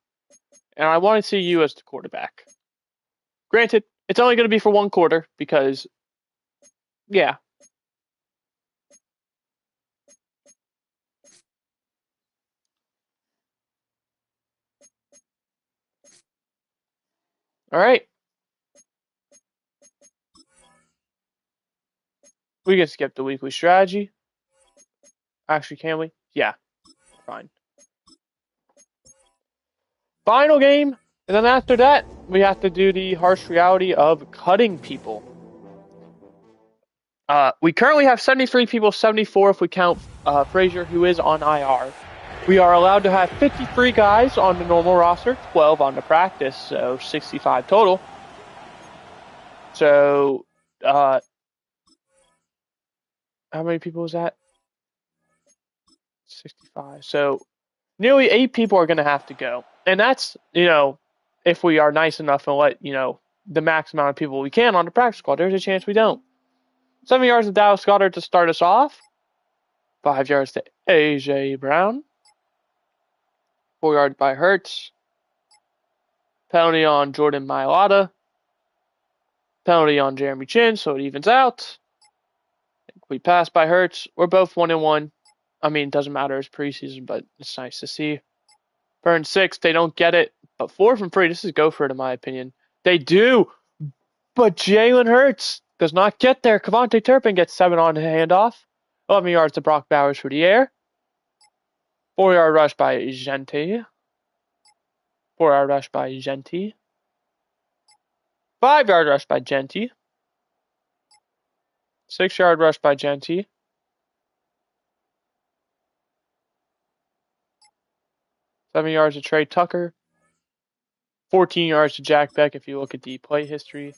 And I want to see you as the quarterback. Granted, it's only going to be for 1 quarter because, yeah. All right. We can skip the weekly strategy. Actually, can we? Yeah, fine. Final game, and then after that, we have to do the harsh reality of cutting people. We currently have 73 people, 74 if we count Frazier, who is on IR. We are allowed to have 53 guys on the normal roster, 12 on the practice, so 65 total. So, how many people is that? 65. So, nearly 8 people are going to have to go. And that's, if we are nice enough and let, the max amount of people we can on the practice squad. There's a chance we don't. 7 yards to Dallas Goddard to start us off. 5 yards to A.J. Brown. 4 yards by Hurts. Penalty on Jordan Mailata. Penalty on Jeremy Chin, so it evens out. We pass by Hurts. We're both 1-1. I mean, it doesn't matter. It's preseason, but it's nice to see. Burn 6. They don't get it. But 4 from 3. This is go for it, in my opinion. They do. But Jalen Hurts does not get there. Kevontae Turpin gets 7 on the handoff. 11 yards to Brock Bowers for the air. 4-yard rush by Genti. 4-yard rush by Genti. 5-yard rush by Genti. 6-yard rush by Genti. 7 yards to Trey Tucker. 14 yards to Jack Beck if you look at the play history.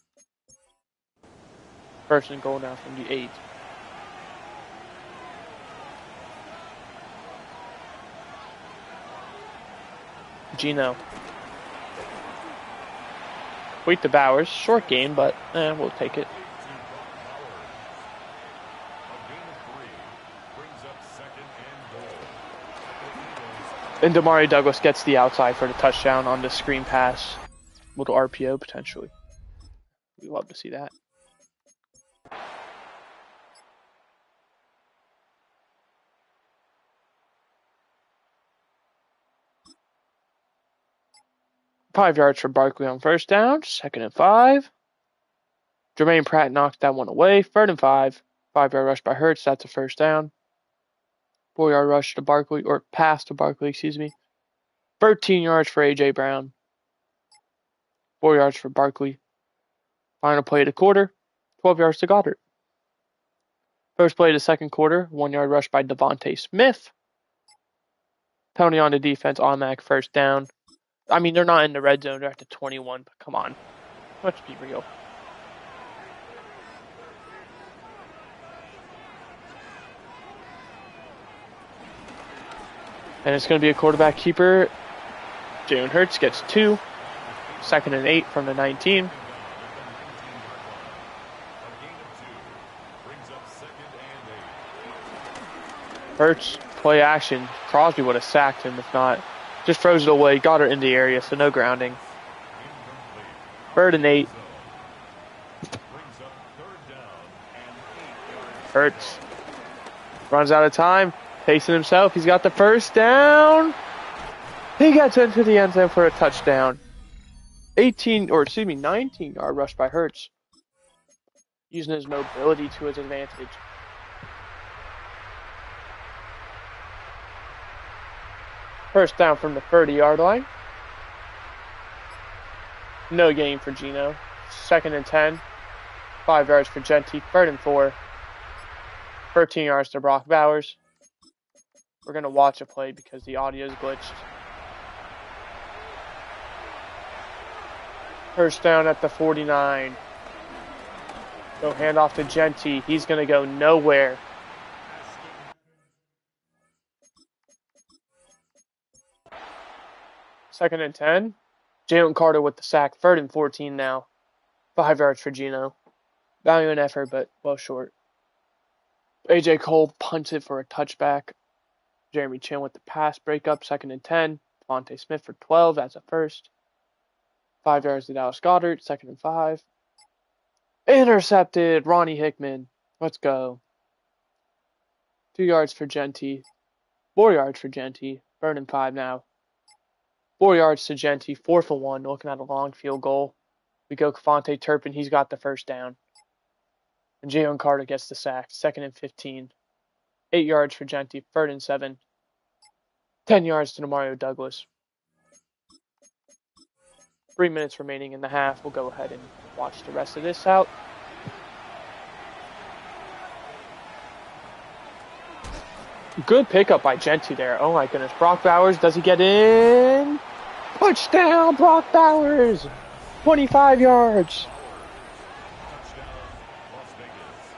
First and goal now from the 8. Gino. Wait to Bowers. Short game, but we'll take it. And Damari Douglas gets the outside for the touchdown on the screen pass. Little RPO potentially. We love to see that. Five yards for Barkley on first down. 2nd and 5. Jermaine Pratt knocks that one away. 3rd and 5. 5-yard rush by Hurts. That's a first down. 4-yard rush to Barkley, or pass to Barkley, excuse me. 13 yards for A.J. Brown. 4 yards for Barkley. Final play of the quarter. 12 yards to Goddard. First play of the second quarter. 1-yard rush by Devontae Smith. Penalty on the defense. Automatic first down. I mean, they're not in the red zone. They're at the 21, but come on. Let's be real. And it's going to be a quarterback keeper. Jalen Hurts gets 2. 2nd and 8 from the 19. Hurts, play action. Crosby would have sacked him if not. Just throws it away. Got her in the area, so no grounding. 3rd and 8. Hurts runs out of time. Pacing himself. He's got the first down. He gets into the end zone for a touchdown. 19-yard rush by Hurts. Using his mobility to his advantage. First down from the 30-yard line. No gain for Gino. 2nd and 10. 5 yards for Genti. 3rd and 4. 13 yards to Brock Bowers. We're going to watch a play because the audio is glitched. First down at the 49. Go handoff to Genti. He's going to go nowhere. Second and 10. Jalen Carter with the sack. 3rd and 14 now. 5 yards for Gino. Valiant effort, but well short. A.J. Cole punts it for a touchback. Jeremy Chin with the pass breakup. 2nd and 10. Devontae Smith for 12. That's a first. 5 yards to Dallas Goddard. 2nd and 5. Intercepted. Ronnie Hickman. Let's go. 2 yards for Genti. 4 yards for Genti. 3rd and 5 now. 4 yards to Genti. 4 for 1. Looking at a long field goal. We go Cavante Turpin. He's got the first down. And Jalen Carter gets the sack. 2nd and 15. 8 yards for Genti. 3rd and 7. 10 yards to Mario Douglas. 3 minutes remaining in the half. We'll go ahead and watch the rest of this out. Good pickup by Genti there. Oh my goodness. Brock Bowers, does he get in? Touchdown, Brock Bowers! 25 yards. Touchdown, Las Vegas.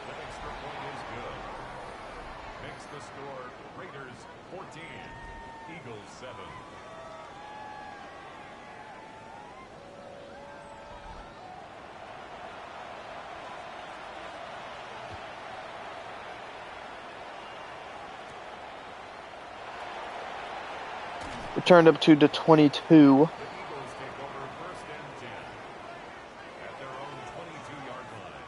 That extra point is good. Makes the score Raiders 14, Eagles 7. Returned up to the 22. The Eagles take over 1st and 10 at their own 22-yard line.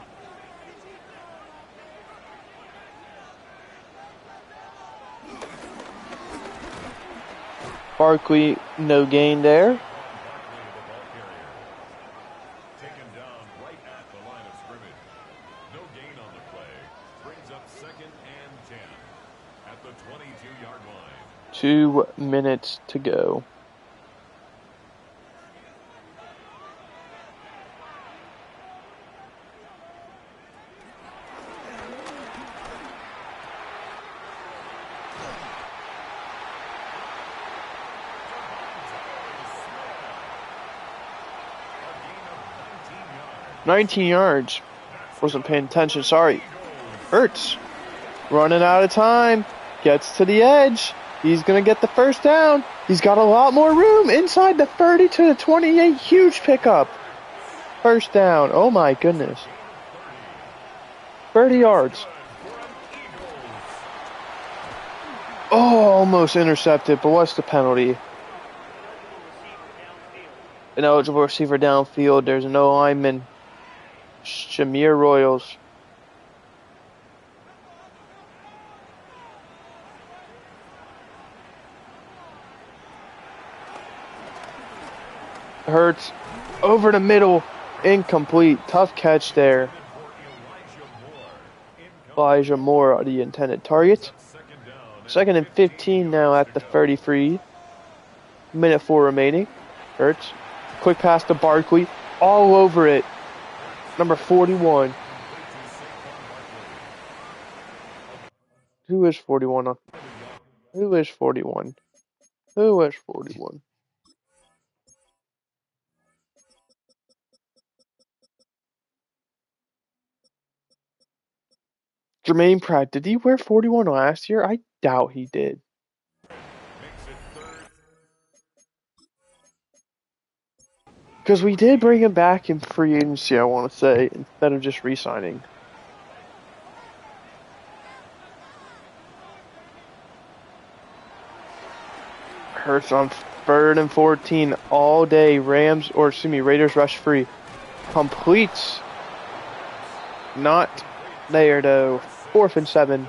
Barkley, no gain there. Barkley, the ball carrier. Taken down right at the line of scrimmage. No gain on the play. Brings up 2nd and 10 at the 22-yard line. 2 minutes to go. A gain of 19 yards. 19 yards. Wasn't paying attention, sorry. Hurts. Running out of time. Gets to the edge. He's going to get the first down. He's got a lot more room inside the 30 to the 28. Huge pickup. First down. Oh my goodness. 30 yards. Oh, almost intercepted, but what's the penalty? An eligible receiver downfield. There's no lineman. Shamir Royals. Hurts over the middle, incomplete. Tough catch there. Elijah Moore, the intended target. 2nd and 15 now at the 33. Minute 4 remaining. Hurts. Quick pass to Barkley. All over it. Number 41. Who is 41? Who is 41? Who is 41? Jermaine Pratt, did he wear 41 last year? I doubt he did. Because we did bring him back in free agency, I want to say, instead of just re-signing. Hurts on 3rd and 14 all day. Raiders rush free. Completes. Not there though. 4th and 7.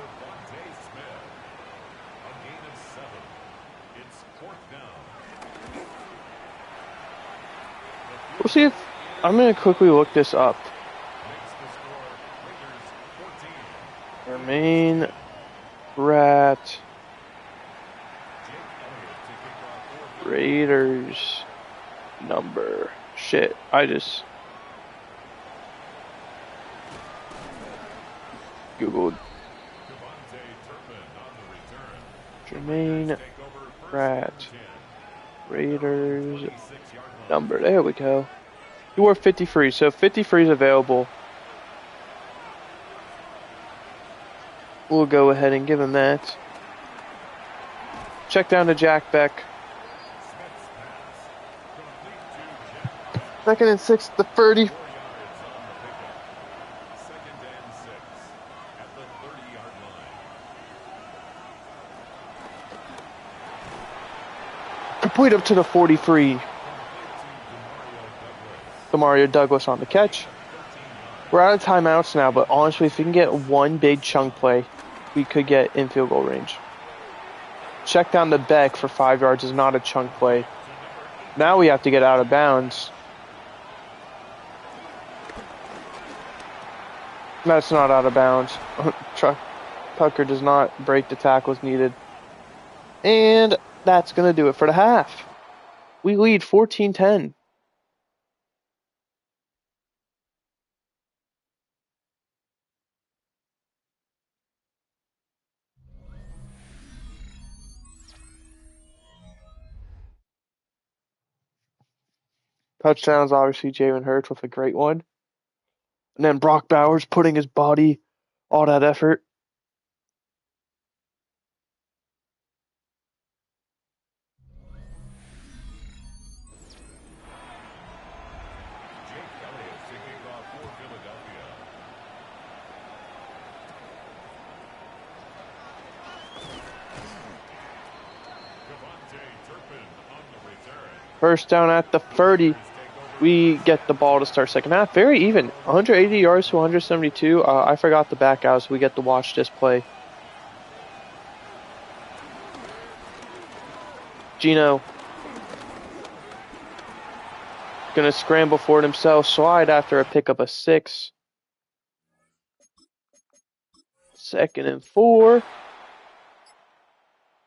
We'll see if I'm gonna quickly look this up. Jermaine Pratt Raiders number. Shit, I just Googled Jermaine Pratt Raiders number. There we go. He wore 53, so 53 is available. We'll go ahead and give him that. Check down to Jack Beck. 2nd and 6 at the 30. Complete up to the 43. Mario Douglas on the catch. We're out of timeouts now, but honestly, if we can get one big chunk play, we could get in field goal range. Check down to Beck for 5 yards is not a chunk play. Now we have to get out of bounds. That's not out of bounds. Tucker does not break the tackles needed. And that's going to do it for the half. We lead 14-10. Touchdowns, obviously, Jalen Hurts with a great one. And then Brock Bowers putting his body, all that effort. Jake Elliott to kick off for Philadelphia. Devontae Turpin on the return. First down at the 30. We get the ball to start second half. Very even. 180 yards to 172. I forgot to back out, so we get to watch this play. Gino. Going to scramble for it himself. Slide after a pickup of 6. 2nd and 4.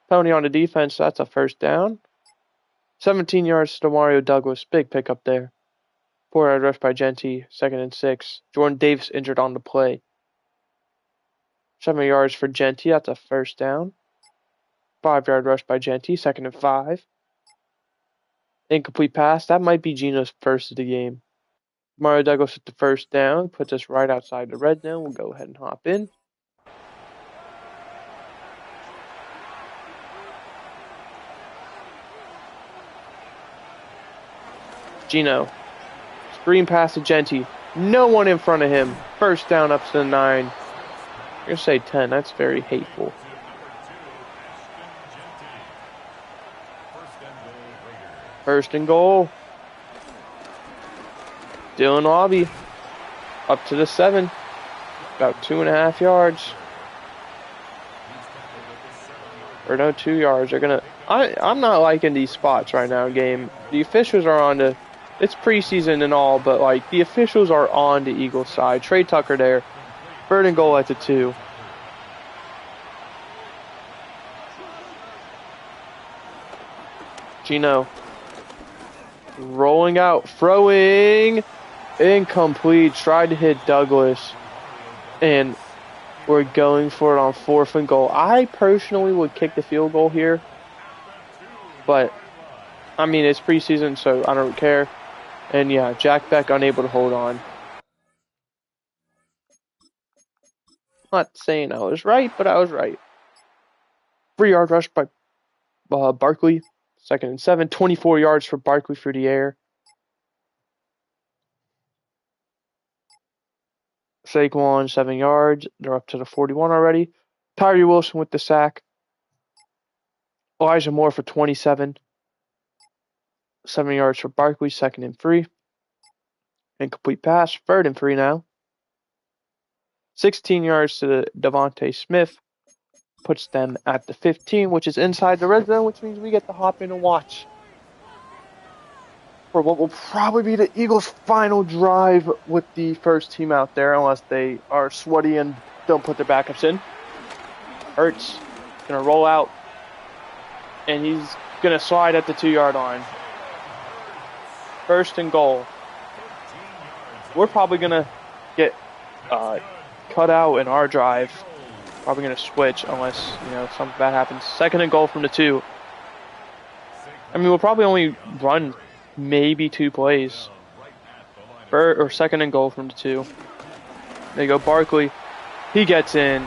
Tony on the defense. That's a first down. 17 yards to Mario Douglas. Big pickup there. 4-yard rush by Genty. 2nd and 6. Jordan Davis injured on the play. 7 yards for Genty. That's a first down. 5-yard rush by Genty. 2nd and 5. Incomplete pass. That might be Gino's first of the game. Mario Douglas with the first down. Puts us right outside the red zone. We'll go ahead and hop in. Gino. Screen pass to Genty. No one in front of him. First down up to the 9. I'm going to say 10. That's very hateful. First and goal. Dylan Lobby. Up to the 7. About 2.5 yards. Or no, 2 yards. They're going to... I'm not liking these spots right now, game. The officials are on the... It's preseason and all, but like the officials are on the Eagles side. Trey Tucker there. 3rd and goal at the 2. Gino. Rolling out. Throwing. Incomplete. Tried to hit Douglas. And we're going for it on 4th and goal. I personally would kick the field goal here. But, I mean, it's preseason, so I don't care. And yeah, Jack Beck unable to hold on. Not saying I was right, but I was right. 3-yard rush by Barkley. 2nd and 7. 24 yards for Barkley through the air. Saquon, 7 yards. They're up to the 41 already. Tyree Wilson with the sack. Elijah Moore for 27. 7 yards for Barkley. 2nd and 3. Incomplete pass. 3rd and 3 now. 16 yards to Devontae Smith. Puts them at the 15, which is inside the red zone, which means we get to hop in and watch for what will probably be the Eagles' final drive with the first team out there, unless they are sweaty and don't put their backups in. Hurts gonna roll out, and he's gonna slide at the 2-yard line. 1st and goal. We're probably gonna get cut out in our drive. Probably going to switch unless, something bad happens. 2nd and goal from the 2. I mean, we'll probably only run maybe 2 plays. Or 2nd and goal from the 2. There you go, Barkley. He gets in.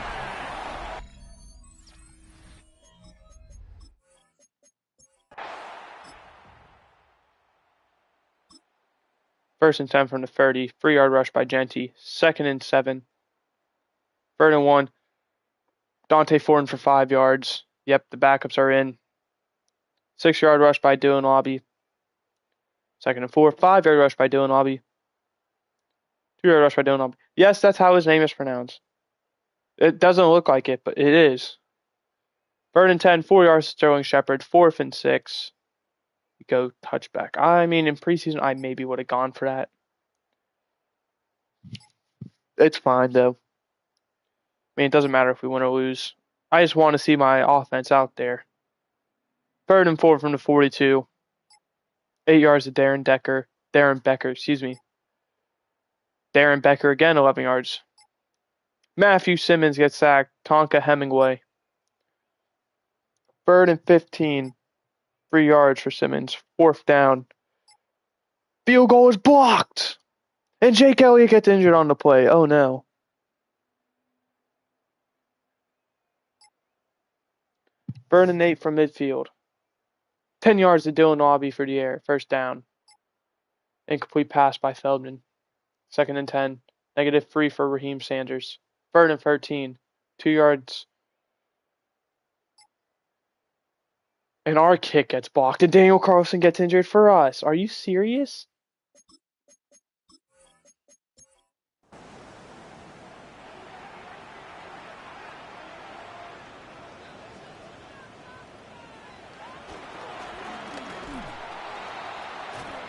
First and 10 from the 30. 3-yard rush by Genty. 2nd and 7. 3rd and 1. Dante Forden for 5 yards. Yep, the backups are in. 6-yard rush by Dylan Lobby. 2nd and 4. 5-yard rush by Dylan Lobby. 2-yard rush by Dylan Lobby. Yes, that's how his name is pronounced. It doesn't look like it, but it is. 3rd and 10. 4 yards to Sterling Shepard. 4th and 6. Go touchback. I mean, in preseason, I maybe would have gone for that. It's fine, though. I mean, it doesn't matter if we win or lose. I just want to see my offense out there. 3rd and 4 from the 42. 8 yards to Darren Becker, excuse me. Darren Becker again, 11 yards. Matthew Simmons gets sacked. Tonka Hemingway. 3rd and 15. 3 yards for Simmons. 4th down. Field goal is blocked. And Jake Elliott gets injured on the play. Oh no. Vernon 8 from midfield. 10 yards to Dylan Lobby for the air. 1st down. Incomplete pass by Feldman. 2nd and 10. -3 for Raheem Sanders. 3rd and 13. 2 yards. And our kick gets blocked. And Daniel Carlson gets injured for us. Are you serious?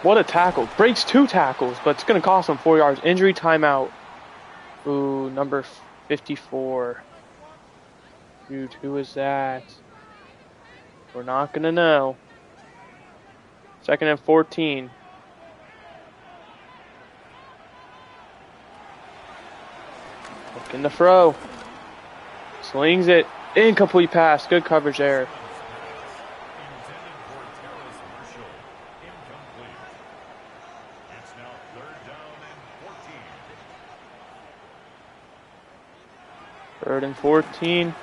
What a tackle. Breaks 2 tackles, but it's going to cost him 4 yards. Injury timeout. Ooh, number 54. Dude, who is that? We're not going to know. 2nd and 14. Looking to throw. Slings it. Incomplete pass. Good coverage there. Third and 14.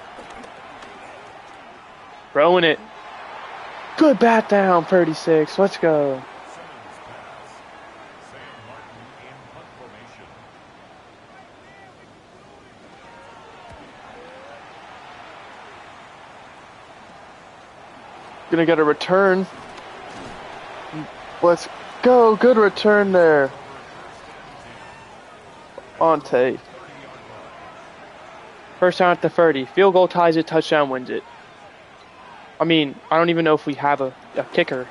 Throwing it. Good bat down, 36. Let's go. Gonna get a return. Let's go. Good return there. On tape. 1st down at the 30. Field goal ties it. Touchdown wins it. I mean, I don't even know if we have a kicker.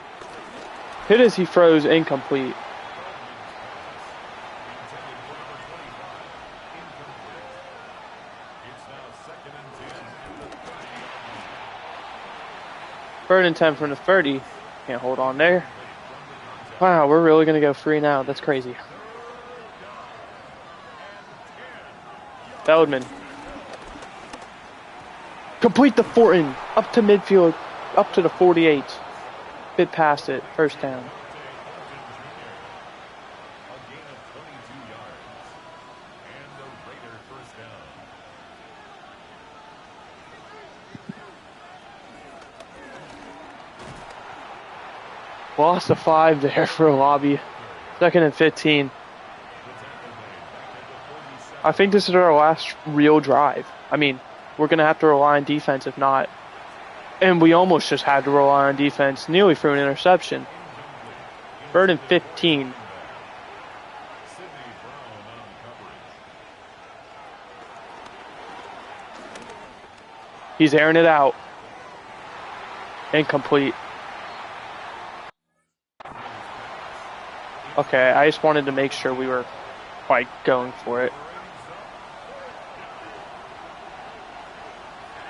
Hit as he throws incomplete. Third and 10 from the 30. Can't hold on there. Wow, we're really going to go free now. That's crazy. Feldman. Complete the Fortin. Up to midfield. Up to the 48. Bit past it. 1st down. Lost a 5 there for a lobby. 2nd and 15. I think this is our last real drive. I mean, we're going to have to rely on defense if not. And we almost just had to rely on defense. Nearly threw an interception. 3rd and 15. He's airing it out. Incomplete. Okay, I just wanted to make sure we were, like, going for it.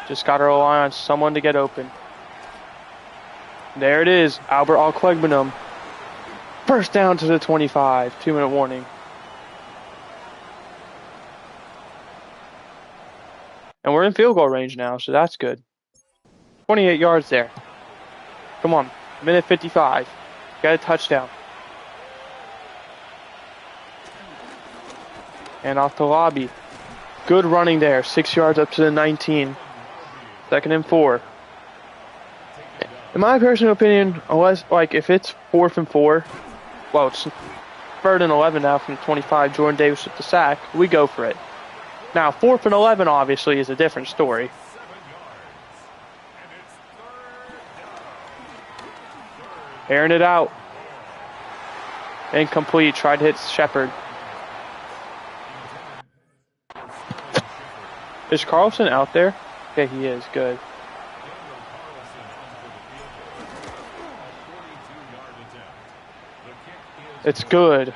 Just got to rely on someone to get open. There it is. Albert Alclegbenham. 1st down to the 25. 2-minute warning. And we're in field goal range now, so that's good. 28 yards there. Come on. Minute 55. Got a touchdown. And off the lobby. Good running there. 6 yards up to the 19. 2nd and 4. In my personal opinion, unless, like, if it's 4th and 4, well, it's 3rd and 11 now from the 25, Jordan Davis with the sack, we go for it. Now, 4th and 11, obviously, is a different story. Airing it out. Incomplete. Tried to hit Shepard. Is Carlson out there? Yeah, he is. Good. It's good.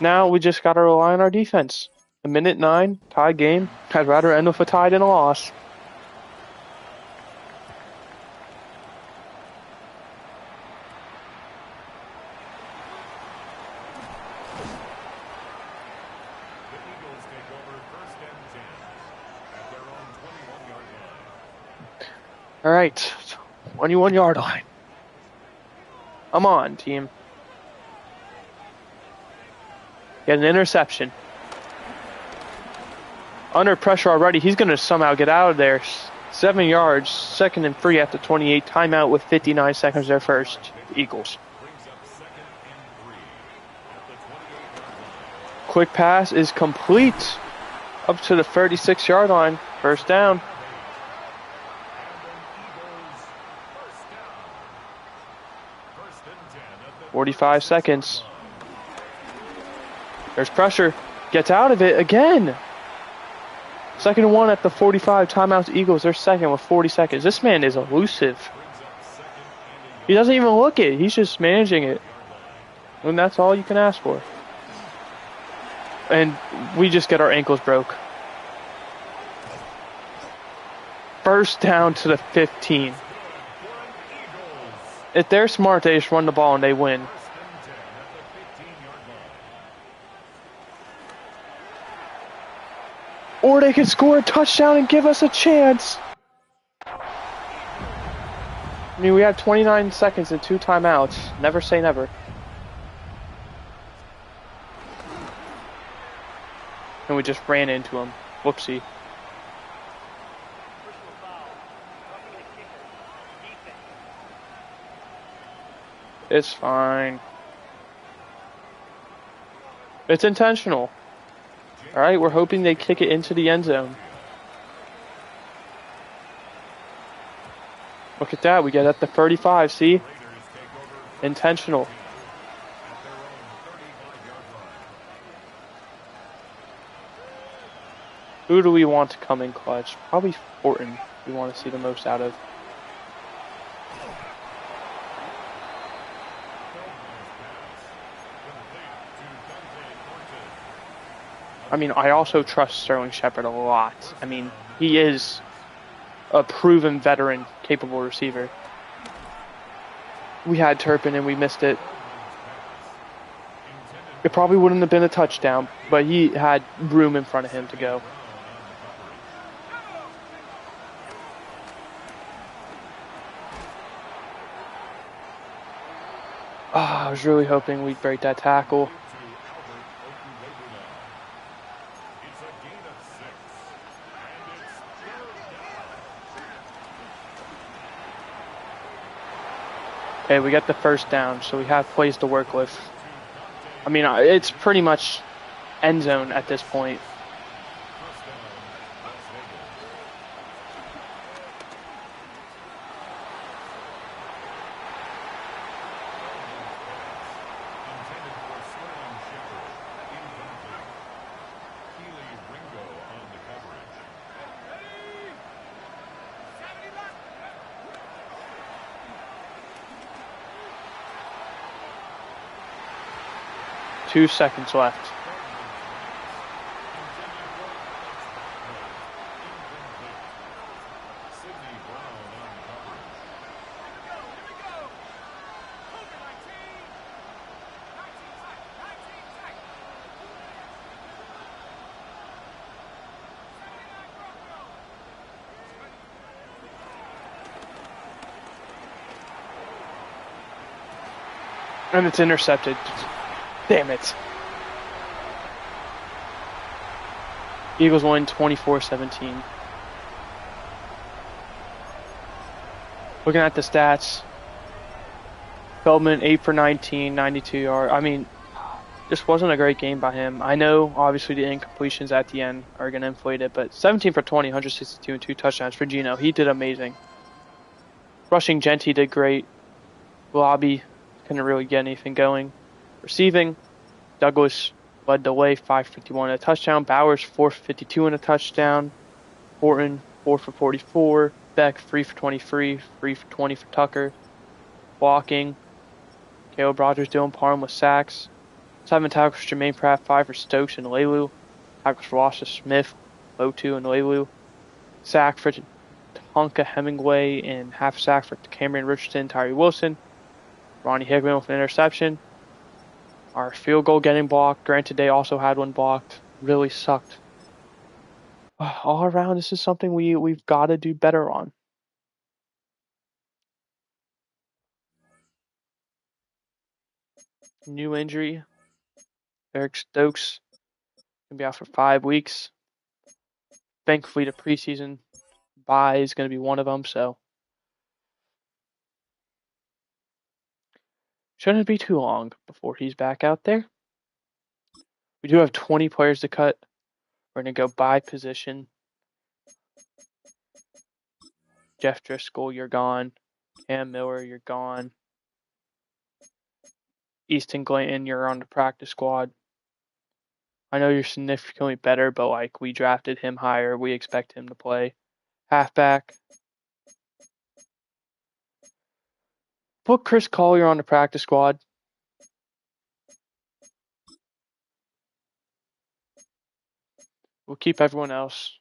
Now we just got to rely on our defense. A minute 9, tie game. I'd rather end with a tie than a loss. All right, 21-yard line. I'm on, team. Get an interception. Under pressure already. He's going to somehow get out of there. 7 yards, 2nd and 3 after 28. Timeout with 59 seconds there first. Eagles. Quick pass is complete. Up to the 36-yard line. First down. "45 seconds. There's pressure. Gets out of it again. 2nd and 1 at the 45. Timeout Eagles. They're second with 40 seconds. This man is elusive. He doesn't even look it. He's just managing it. And that's all you can ask for. And we just get our ankles broke. First down to the 15. If they're smart, they just run the ball and they win. Or they could score a touchdown and give us a chance. I mean, we have 29 seconds and 2 timeouts. Never say never. And we just ran into him. Whoopsie. It's fine. It's intentional. Alright, we're hoping they kick it into the end zone. Look at that, we get at the 35, see? Intentional. Who do we want to come in clutch? Probably Fortin we want to see the most out of. I mean, I also trust Sterling Shepard a lot. I mean, he is a proven veteran, capable receiver. We had Turpin and we missed it. It probably wouldn't have been a touchdown, but he had room in front of him to go. Oh, I was really hoping we'd break that tackle. Okay, we got the first down, so we have plays to work with. I mean, it's pretty much end zone at this point. Two seconds left. And it's intercepted. Damn it. Eagles win 24-17. Looking at the stats. Feldman 8 for 19, 92 yards. I mean, this wasn't a great game by him. I know, obviously, the incompletions at the end are going to inflate it, but 17 for 20, 162 and 2 touchdowns for Gino. He did amazing. Rushing, Genty did great. Lobby couldn't really get anything going. Receiving, Douglas led the way, 551 and a touchdown. Bowers, 4 for 52 and a touchdown. Horton, 4 for 44. Beck, 3 for 23, 3 for 20 for Tucker. Walking, Caleb Rogers, Dylan Parham with sacks. 7 tackles for Jermaine Pratt, 5 for Stokes and Lelu. Tackles for Washington Smith, Lotu and Lelu. Sack for Tonka Hemingway and half sack for Cameron Richardson, Tyree Wilson. Ronnie Hickman with an interception. Our field goal getting blocked. Granted, they also had one blocked. Really sucked. All around, this is something we've got to do better on. New injury. Eric Stokes gonna be out for 5 weeks. Thankfully, the preseason bye is gonna be one of them. So shouldn't be too long before he's back out there. We do have 20 players to cut. We're gonna go by position. Jeff Driscoll, you're gone. Cam Miller, you're gone. Easton Glanton, you're on the practice squad. I know you're significantly better, but like we drafted him higher. We expect him to play. Halfback. Put Chris Collier on the practice squad. We'll keep everyone else.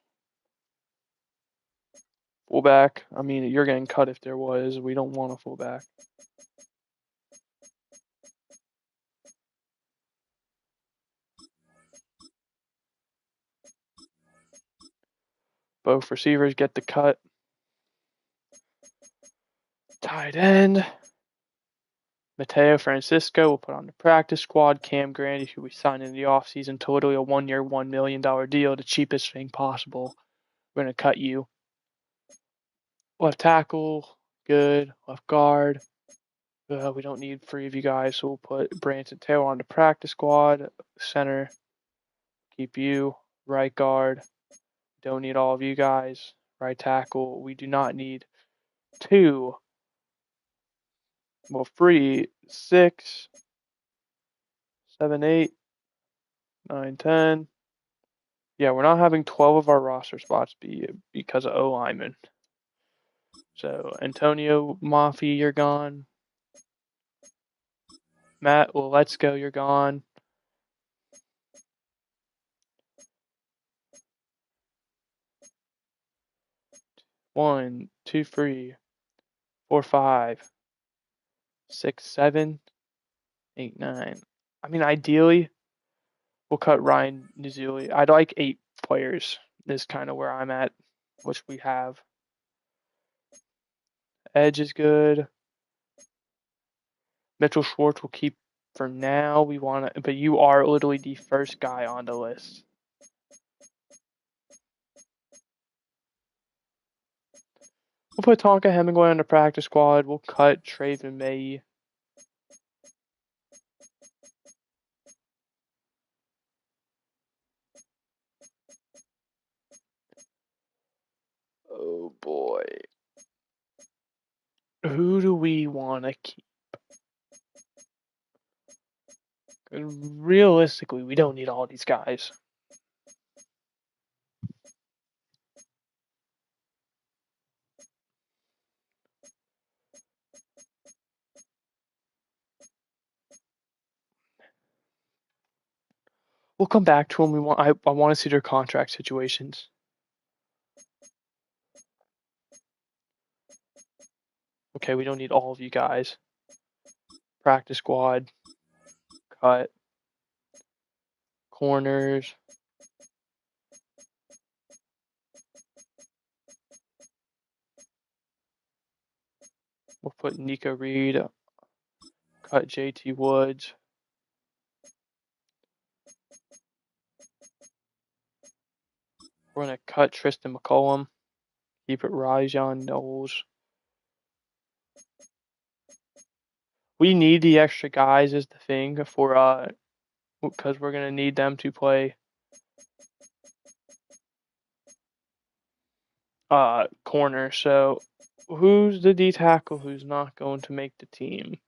Fullback. I mean, you're getting cut if there was. We don't want a fullback. Both receivers get the cut. Tight end. Mateo Francisco will put on the practice squad. Cam Grandy, who we signed in the offseason, totally a 1-year, $1 million deal, the cheapest thing possible. We're going to cut you. Left tackle, good. Left guard, we don't need 3 of you guys, so we'll put Branson Taylor on the practice squad. Center, keep you. Right guard, don't need all of you guys. Right tackle, we do not need 2. Well, 3, 6, 7, 8, 9, 10. Yeah, we're not having 12 of our roster spots be because of O linemen. So Antonio Mafi, you're gone. Matt, well, let's go. You're gone. One, two, 3, 4, 5, 6, 7, 8, 9. I mean, ideally, we'll cut Ryan Nuzuli. I'd like 8 players. Is kind of where I'm at, which we have. Edge is good. Mitchell Schwartz will keep for now. We want to, but you are literally the first guy on the list. We'll put Tonka Hemingway on the practice squad. We'll cut Traven May. Oh boy. Who do we want to keep? Realistically, we don't need all these guys. We'll come back to them. I want to see their contract situations. Okay, we don't need all of you guys. Practice squad. Cut. Corners. We'll put Nico Reed. Cut JT Woods. We're going to cut Tristan McCollum. Keep it Rajon Knowles. We need the extra guys is the thing for because we're gonna need them to play corner. So who's the D tackle who's not going to make the team?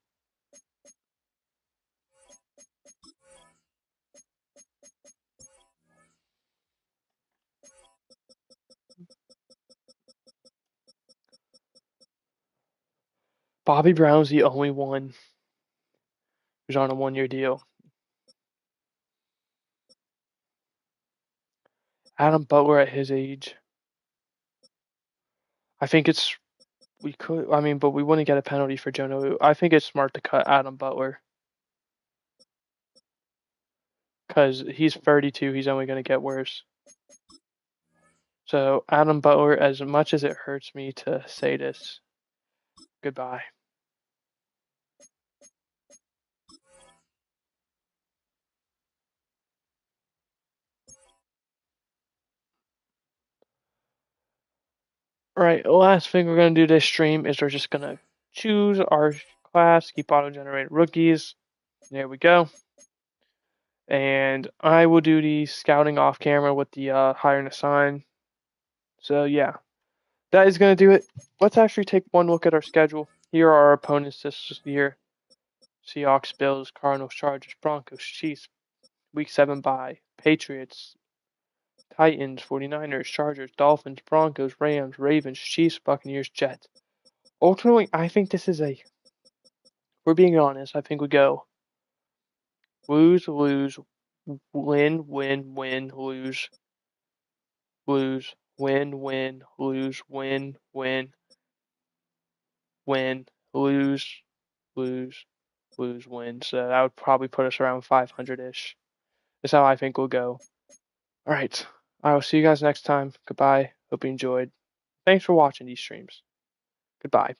Bobby Brown's the only one. who's on a 1-year deal. Adam Butler at his age. I think but we wouldn't get a penalty for Jonah. I think it's smart to cut Adam Butler. Because he's 32, he's only going to get worse. So, Adam Butler, as much as it hurts me to say this, goodbye. Alright, last thing we're going to do this stream is we're just going to choose our class, keep auto-generated rookies. There we go. And I will do the scouting off camera with the hire and assign. So, yeah. That is going to do it. Let's actually take one look at our schedule. Here are our opponents this year. Seahawks, Bills, Cardinals, Chargers, Broncos, Chiefs, Week 7 bye, Patriots, Titans, 49ers, Chargers, Dolphins, Broncos, Rams, Ravens, Chiefs, Buccaneers, Jets. Ultimately, I think this is if we're being honest, I think we go lose, lose, win, win, win, lose, lose, win, win, lose, win, win, win, lose, lose, lose, win. So that would probably put us around 500-ish. That's how I think we'll go. All right. I will see you guys next time. Goodbye. Hope you enjoyed. Thanks for watching these streams. Goodbye.